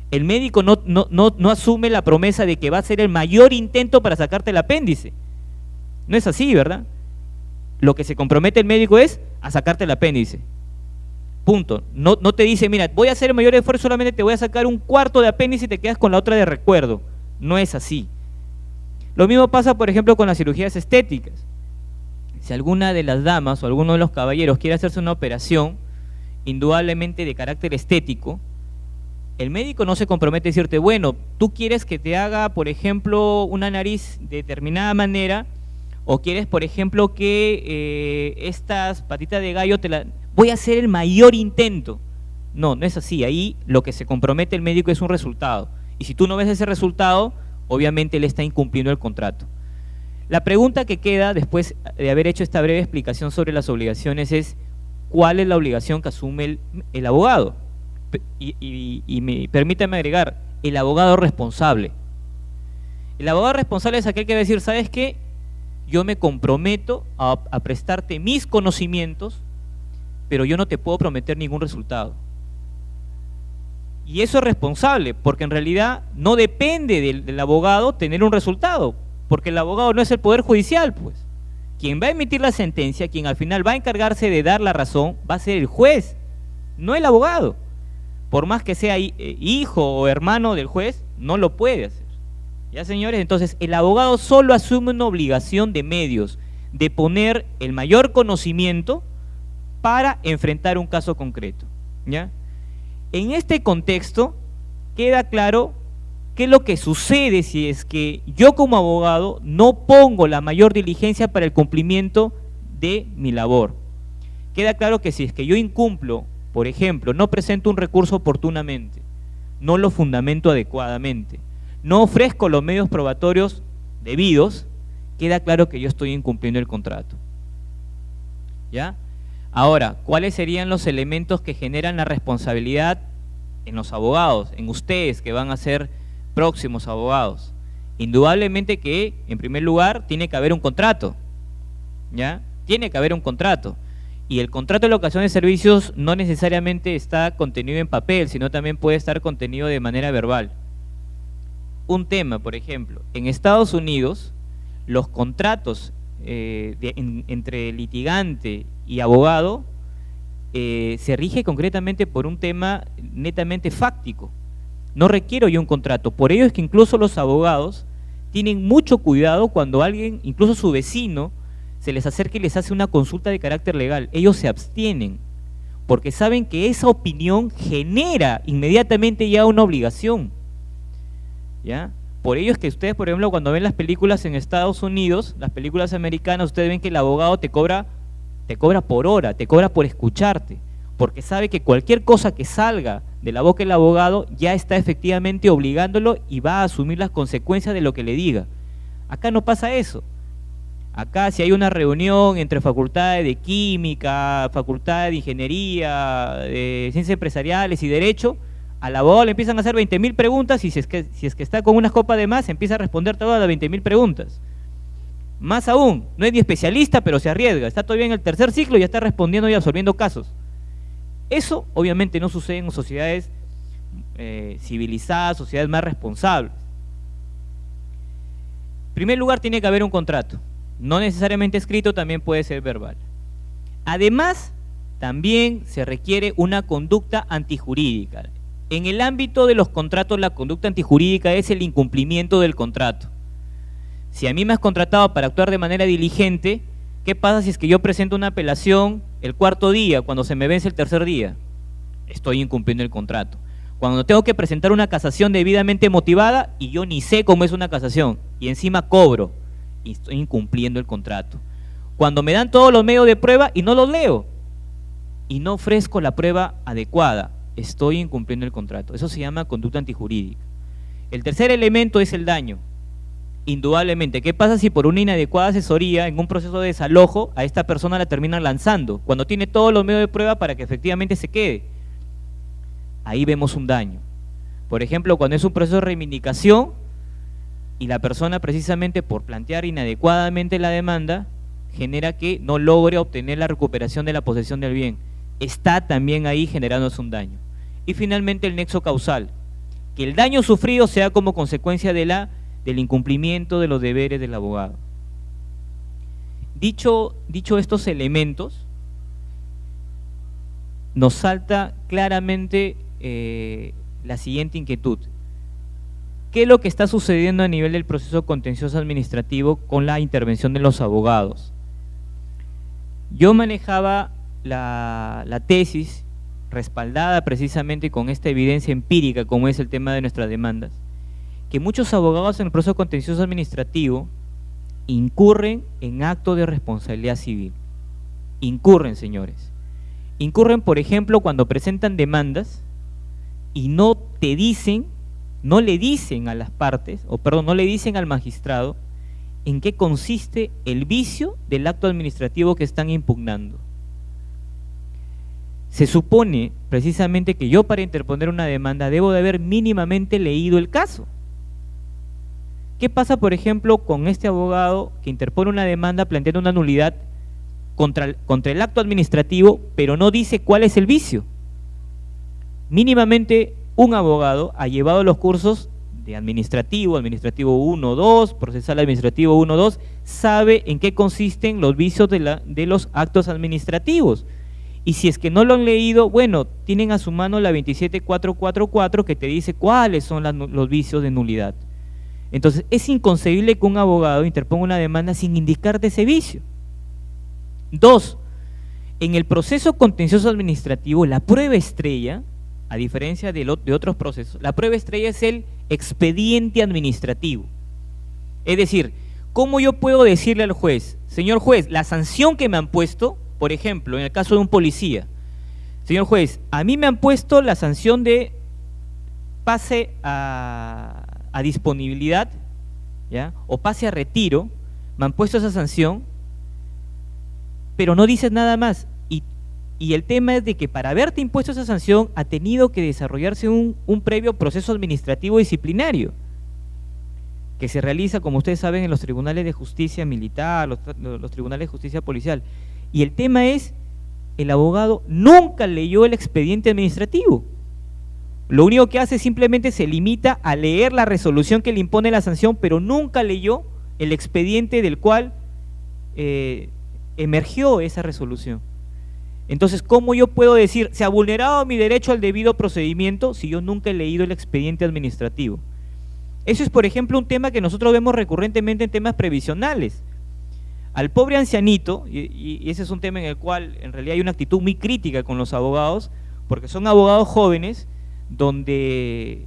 el médico no asume la promesa de que va a hacer el mayor intento para sacarte el apéndice. No es así, ¿verdad? Lo que se compromete el médico es a sacarte el apéndice. Punto. No te dice, mira, voy a hacer el mayor esfuerzo, solamente te voy a sacar 1/4 de apéndice y te quedas con la otra de recuerdo. No es así. Lo mismo pasa, por ejemplo, con las cirugías estéticas. Si alguna de las damas o alguno de los caballeros quiere hacerse una operación, indudablemente de carácter estético, el médico no se compromete a decirte, bueno, tú quieres que te haga, por ejemplo, una nariz de determinada manera, o quieres, por ejemplo, que estas patitas de gallo voy a hacer el mayor intento. No, no es así. Ahí lo que se compromete el médico es un resultado. Y si tú no ves ese resultado, obviamente él está incumpliendo el contrato. La pregunta que queda después de haber hecho esta breve explicación sobre las obligaciones es ¿cuál es la obligación que asume el abogado? Y permítame agregar, el abogado responsable. El abogado responsable es aquel que va a decir, ¿sabes qué? Yo me comprometo a prestarte mis conocimientos, pero yo no te puedo prometer ningún resultado. Y eso es responsable, porque en realidad no depende del abogado tener un resultado, porque el abogado no es el poder judicial, pues. Quien va a emitir la sentencia, quien al final va a encargarse de dar la razón, va a ser el juez, no el abogado. Por más que sea hijo o hermano del juez, no lo puede hacer. ¿Ya, señores? Entonces, el abogado solo asume una obligación de medios, de poner el mayor conocimiento para enfrentar un caso concreto, ¿ya? En este contexto queda claro qué es lo que sucede si es que yo como abogado no pongo la mayor diligencia para el cumplimiento de mi labor. Queda claro que si es que yo incumplo, por ejemplo, no presento un recurso oportunamente, no lo fundamento adecuadamente, no ofrezco los medios probatorios debidos, queda claro que yo estoy incumpliendo el contrato. ¿Ya? Ahora, ¿cuáles serían los elementos que generan la responsabilidad en los abogados, en ustedes que van a ser próximos abogados? Indudablemente que, en primer lugar, tiene que haber un contrato, ¿ya? Tiene que haber un contrato. Y el contrato de locación de servicios no necesariamente está contenido en papel, sino también puede estar contenido de manera verbal. Un tema, por ejemplo, en Estados Unidos, los contratos entre litigante y abogado se rige concretamente por un tema netamente fáctico. No requiero yo un contrato. Por ello es que incluso los abogados tienen mucho cuidado cuando alguien, incluso su vecino, se les acerca y les hace una consulta de carácter legal. Ellos se abstienen, porque saben que esa opinión genera inmediatamente ya una obligación, ¿ya? Por ello es que ustedes, por ejemplo, cuando ven las películas en Estados Unidos, las películas americanas, ustedes ven que el abogado te cobra por hora, te cobra por escucharte, porque sabe que cualquier cosa que salga de la boca del abogado ya está efectivamente obligándolo y va a asumir las consecuencias de lo que le diga. Acá no pasa eso. Acá si hay una reunión entre facultades de química, facultades de ingeniería, de ciencias empresariales y derecho, al abogado le empiezan a hacer 20.000 preguntas y si es que está con unas copas de más, empieza a responder todas las 20.000 preguntas. Más aún, no es ni especialista, pero se arriesga, está todavía en el tercer ciclo y ya está respondiendo y absorbiendo casos. Eso obviamente no sucede en sociedades civilizadas, sociedades más responsables. En primer lugar, tiene que haber un contrato. No necesariamente escrito, también puede ser verbal. Además, también se requiere una conducta antijurídica. En el ámbito de los contratos, la conducta antijurídica es el incumplimiento del contrato. Si a mí me has contratado para actuar de manera diligente, ¿qué pasa si es que yo presento una apelación el cuarto día, cuando se me vence el tercer día? Estoy incumpliendo el contrato. Cuando tengo que presentar una casación debidamente motivada y yo ni sé cómo es una casación y encima cobro, y estoy incumpliendo el contrato. Cuando me dan todos los medios de prueba y no los leo y no ofrezco la prueba adecuada, estoy incumpliendo el contrato. Eso se llama conducta antijurídica. El tercer elemento es el daño. Indudablemente, ¿qué pasa si por una inadecuada asesoría en un proceso de desalojo a esta persona la terminan lanzando cuando tiene todos los medios de prueba para que efectivamente se quede? Ahí vemos un daño. Por ejemplo, cuando es un proceso de reivindicación y la persona precisamente por plantear inadecuadamente la demanda genera que no logre obtener la recuperación de la posesión del bien, está también ahí generándose un daño. Y finalmente el nexo causal, que el daño sufrido sea como consecuencia del incumplimiento de los deberes del abogado. Dicho estos elementos, nos salta claramente la siguiente inquietud. ¿Qué es lo que está sucediendo a nivel del proceso contencioso administrativo con la intervención de los abogados? Yo manejaba la tesis respaldada precisamente con esta evidencia empírica, como es el tema de nuestras demandas, que muchos abogados en el proceso contencioso administrativo incurren en actos de responsabilidad civil. Incurren, señores. Incurren, por ejemplo, cuando presentan demandas y no le dicen a las partes, no le dicen al magistrado en qué consiste el vicio del acto administrativo que están impugnando. Se supone precisamente que yo para interponer una demanda debo de haber mínimamente leído el caso. ¿Qué pasa, por ejemplo, con este abogado que interpone una demanda planteando una nulidad contra el acto administrativo, pero no dice cuál es el vicio? Mínimamente un abogado ha llevado los cursos de administrativo 1, 2, procesal administrativo 1, 2, sabe en qué consisten los vicios de los actos administrativos. Y si es que no lo han leído, bueno, tienen a su mano la 27444 que te dice cuáles son los vicios de nulidad. Entonces, es inconcebible que un abogado interponga una demanda sin indicarte ese vicio. 2, en el proceso contencioso administrativo, la prueba estrella, a diferencia de otros procesos, la prueba estrella es el expediente administrativo. Es decir, ¿cómo yo puedo decirle al juez, señor juez, la sanción que me han puesto, por ejemplo, en el caso de un policía, señor juez, a mí me han puesto la sanción de pase a disponibilidad, ¿ya? O pase a retiro, me han puesto esa sanción, pero no dices nada más, y el tema es de que para haberte impuesto esa sanción ha tenido que desarrollarse un previo proceso administrativo disciplinario que se realiza, como ustedes saben, en los tribunales de justicia militar, los tribunales de justicia policial, y el tema es, el abogado nunca leyó el expediente administrativo. Lo único que hace simplemente se limita a leer la resolución que le impone la sanción, pero nunca leyó el expediente del cual emergió esa resolución. Entonces, ¿cómo yo puedo decir, se ha vulnerado mi derecho al debido procedimiento si yo nunca he leído el expediente administrativo? Eso es, por ejemplo, un tema que nosotros vemos recurrentemente en temas previsionales. Al pobre ancianito, y ese es un tema en el cual en realidad hay una actitud muy crítica con los abogados, porque son abogados jóvenes donde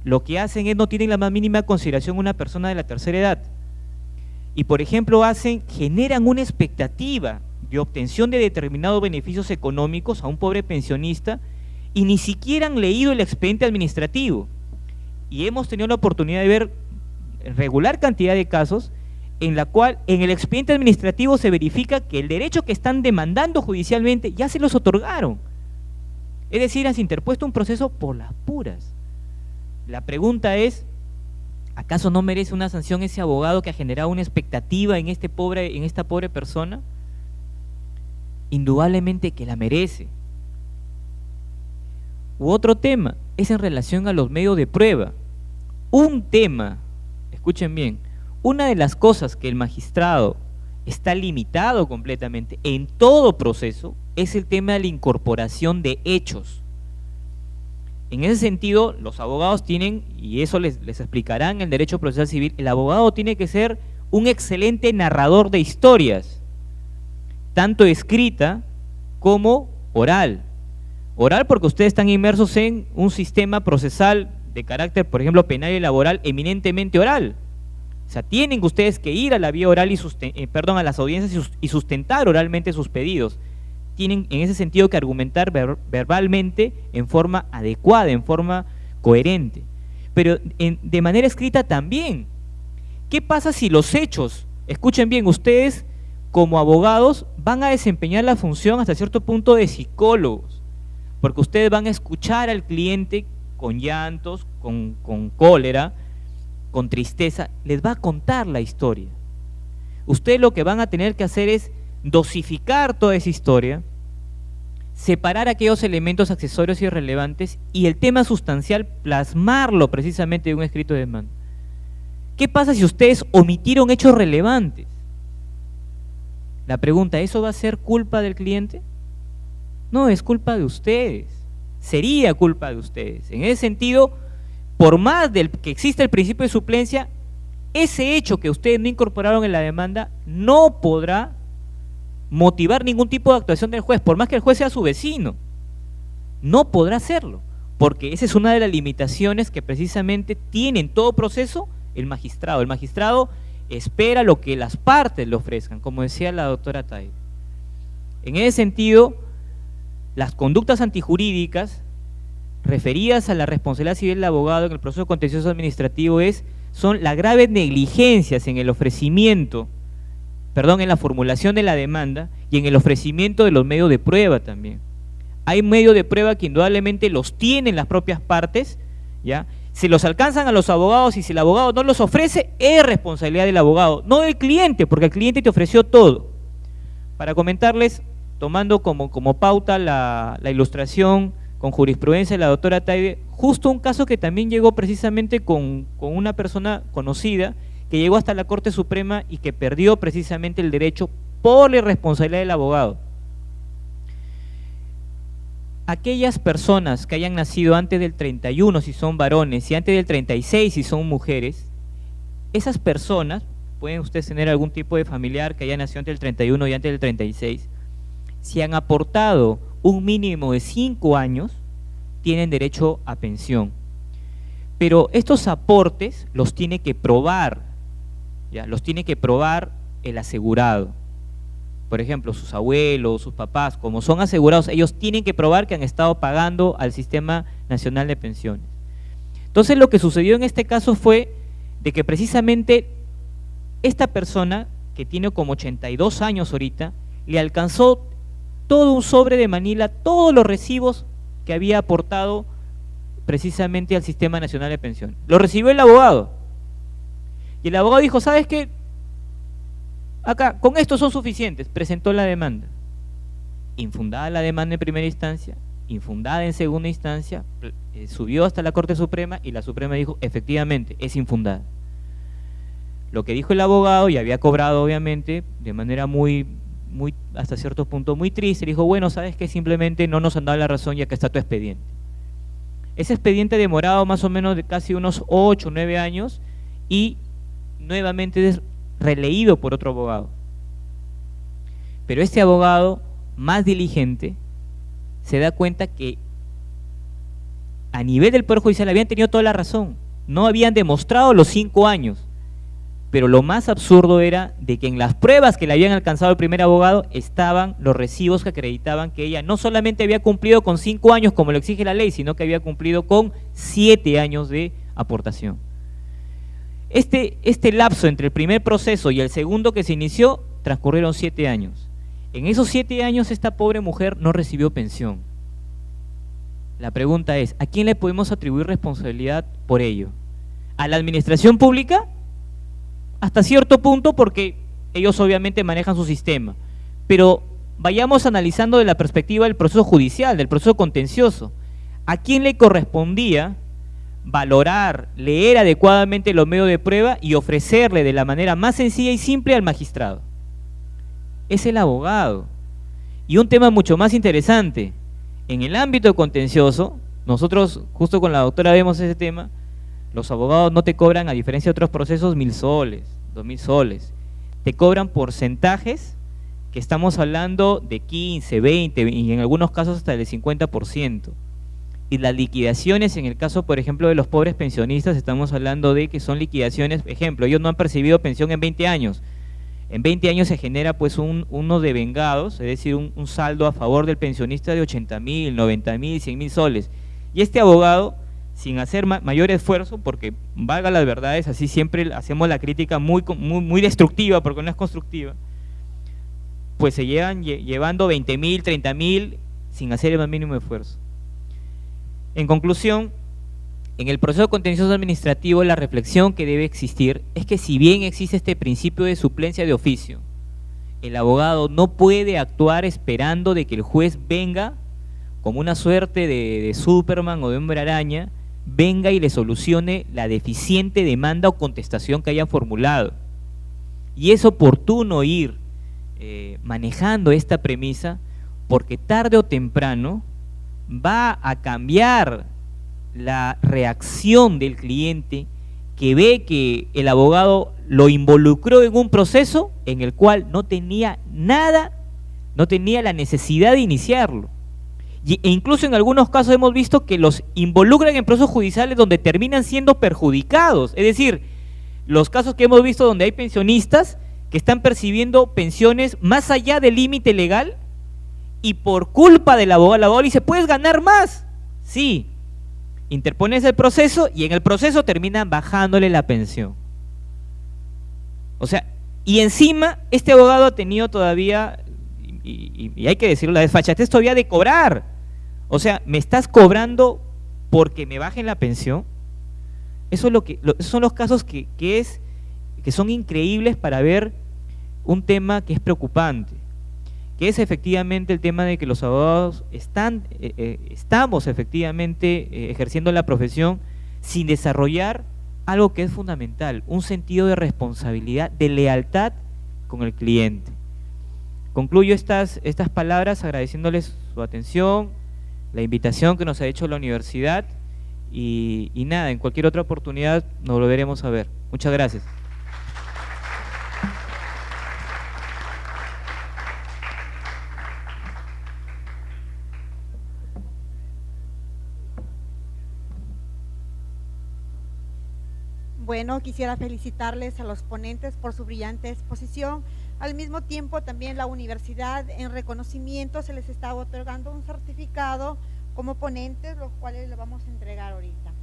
lo que hacen es no tienen la más mínima consideración una persona de la tercera edad. Y por ejemplo generan una expectativa de obtención de determinados beneficios económicos a un pobre pensionista y ni siquiera han leído el expediente administrativo. Y hemos tenido la oportunidad de ver regular cantidad de casos en la cual en el expediente administrativo se verifica que el derecho que están demandando judicialmente ya se los otorgaron. Es decir, han interpuesto un proceso por las puras. La pregunta es, ¿acaso no merece una sanción ese abogado que ha generado una expectativa en esta pobre persona? Indudablemente que la merece. U otro tema es en relación a los medios de prueba. Un tema, escuchen bien, una de las cosas que el magistrado está limitado completamente en todo proceso es el tema de la incorporación de hechos. En ese sentido, los abogados tienen, y eso les explicarán en el derecho procesal civil, el abogado tiene que ser un excelente narrador de historias, tanto escrita como oral. Oral porque ustedes están inmersos en un sistema procesal de carácter, por ejemplo, penal y laboral, eminentemente oral. O sea, tienen ustedes que ir a la vía oral a las audiencias y sustentar oralmente sus pedidos. Tienen en ese sentido que argumentar verbalmente en forma adecuada, en forma coherente. Pero de manera escrita también. ¿Qué pasa si los hechos, escuchen bien, ustedes como abogados van a desempeñar la función hasta cierto punto de psicólogos? Porque ustedes van a escuchar al cliente con llantos, con cólera, con tristeza, les va a contar la historia. Ustedes lo que van a tener que hacer es dosificar toda esa historia, separar aquellos elementos accesorios y irrelevantes y el tema sustancial plasmarlo precisamente en un escrito de demanda. ¿Qué pasa si ustedes omitieron hechos relevantes? La pregunta, ¿eso va a ser culpa del cliente? No, es culpa de ustedes, sería culpa de ustedes. En ese sentido, por más que exista el principio de suplencia, ese hecho que ustedes no incorporaron en la demanda no podrá motivar ningún tipo de actuación del juez, por más que el juez sea su vecino, no podrá hacerlo, porque esa es una de las limitaciones que precisamente tiene en todo proceso el magistrado. El magistrado espera lo que las partes le ofrezcan, como decía la doctora Taide. En ese sentido, las conductas antijurídicas referidas a la responsabilidad civil del abogado en el proceso contencioso administrativo son las graves negligencias en el ofrecimiento, en la formulación de la demanda y en el ofrecimiento de los medios de prueba también. Hay medios de prueba que indudablemente los tienen las propias partes, ¿ya? Se los alcanzan a los abogados y si el abogado no los ofrece, es responsabilidad del abogado, no del cliente, porque el cliente te ofreció todo. Para comentarles, tomando como pauta la ilustración con jurisprudencia de la doctora Taide, justo un caso que también llegó precisamente con una persona conocida, que llegó hasta la Corte Suprema y que perdió precisamente el derecho por la irresponsabilidad del abogado. Aquellas personas que hayan nacido antes del 31 si son varones y antes del 36 si son mujeres, esas personas, pueden ustedes tener algún tipo de familiar que haya nacido antes del 31 y antes del 36, si han aportado un mínimo de 5 años, tienen derecho a pensión. Pero estos aportes los tiene que probar, ¿ya? Los tiene que probar el asegurado. Por ejemplo, sus abuelos, sus papás, como son asegurados, ellos tienen que probar que han estado pagando al Sistema Nacional de Pensiones. Entonces, lo que sucedió en este caso fue de que precisamente esta persona, que tiene como 82 años ahorita, le alcanzó todo un sobre de Manila, todos los recibos que había aportado precisamente al Sistema Nacional de Pensiones. Lo recibió el abogado. Y el abogado dijo, ¿sabes qué? Acá, con esto son suficientes. Presentó la demanda. Infundada la demanda en primera instancia, infundada en segunda instancia, subió hasta la Corte Suprema y la Suprema dijo, efectivamente, es infundada. Lo que dijo el abogado, y había cobrado obviamente de manera muy hasta cierto punto muy triste, dijo, bueno, sabes que simplemente no nos han dado la razón y acá está tu expediente. Ese expediente demorado más o menos de casi unos 8 o 9 años y nuevamente es releído por otro abogado. Pero este abogado más diligente se da cuenta que a nivel del Poder Judicial habían tenido toda la razón, no habían demostrado los 5 años, pero lo más absurdo era de que en las pruebas que le habían alcanzado el primer abogado estaban los recibos que acreditaban que ella no solamente había cumplido con 5 años como lo exige la ley, sino que había cumplido con 7 años de aportación. Este lapso entre el primer proceso y el segundo que se inició, transcurrieron 7 años. En esos 7 años esta pobre mujer no recibió pensión. La pregunta es, ¿a quién le podemos atribuir responsabilidad por ello? ¿A la administración pública? Hasta cierto punto, porque ellos obviamente manejan su sistema, pero vayamos analizando de la perspectiva del proceso judicial, del proceso contencioso. ¿A quién le correspondía valorar, leer adecuadamente los medios de prueba y ofrecerle de la manera más sencilla y simple al magistrado? Es el abogado. Y un tema mucho más interesante, en el ámbito contencioso, nosotros justo con la doctora vemos ese tema. Los abogados no te cobran, a diferencia de otros procesos, 1.000 soles, 2.000 soles. Te cobran porcentajes que estamos hablando de 15, 20 y en algunos casos hasta del 50%. Y las liquidaciones, en el caso, por ejemplo, de los pobres pensionistas, estamos hablando de que son liquidaciones, ejemplo, ellos no han percibido pensión en 20 años. En 20 años se genera pues uno de vengados, es decir, un saldo a favor del pensionista de 80.000, 90.000, 100.000 soles. Y este abogado, sin hacer mayor esfuerzo, porque valga las verdades, así siempre hacemos la crítica muy destructiva, porque no es constructiva, pues se llevan llevando 20.000, 30.000 sin hacer el más mínimo esfuerzo. En conclusión, en el proceso contencioso administrativo la reflexión que debe existir es que si bien existe este principio de suplencia de oficio, el abogado no puede actuar esperando de que el juez venga como una suerte de Superman o de hombre araña, venga y le solucione la deficiente demanda o contestación que hayan formulado. Y es oportuno ir manejando esta premisa, porque tarde o temprano va a cambiar la reacción del cliente, que ve que el abogado lo involucró en un proceso en el cual no tenía nada, no tenía la necesidad de iniciarlo. E incluso en algunos casos hemos visto que los involucran en procesos judiciales donde terminan siendo perjudicados. Es decir, los casos que hemos visto donde hay pensionistas que están percibiendo pensiones más allá del límite legal y por culpa del abogado, el abogado dice, ¿puedes ganar más? Sí. Interpones el proceso y en el proceso terminan bajándole la pensión. O sea, y encima este abogado ha tenido todavía, y hay que decirlo, la desfachatez todavía de cobrar. O sea, ¿me estás cobrando porque me bajen la pensión? Eso es esos son los casos que son increíbles para ver un tema que es preocupante, que es efectivamente el tema de que los abogados estamos efectivamente ejerciendo la profesión sin desarrollar algo que es fundamental, un sentido de responsabilidad, de lealtad con el cliente. Concluyo estas palabras agradeciéndoles su atención, la invitación que nos ha hecho la universidad y nada, en cualquier otra oportunidad nos volveremos a ver. Muchas gracias. Bueno, quisiera felicitarles a los ponentes por su brillante exposición. Al mismo tiempo, también la universidad, en reconocimiento, se les está otorgando un certificado como ponentes, los cuales le vamos a entregar ahorita.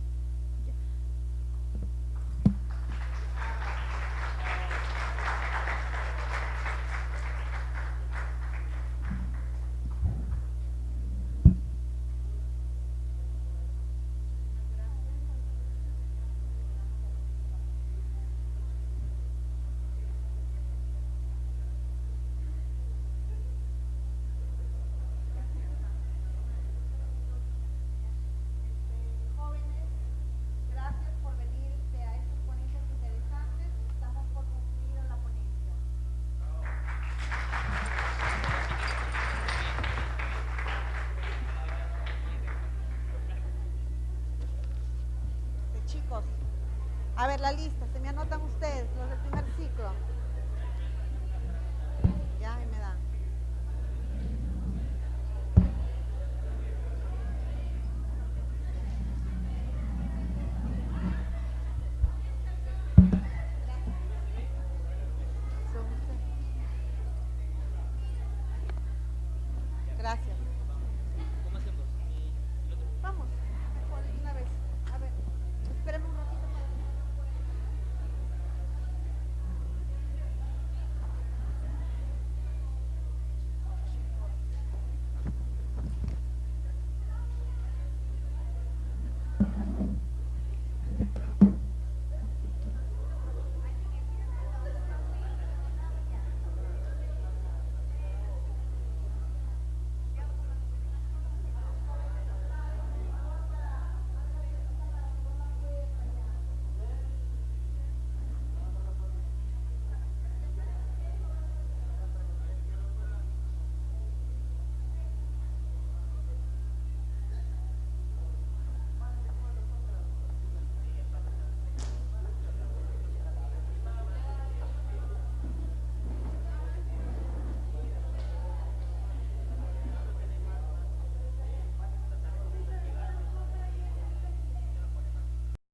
Jóvenes, A ver, la lista, se me anotan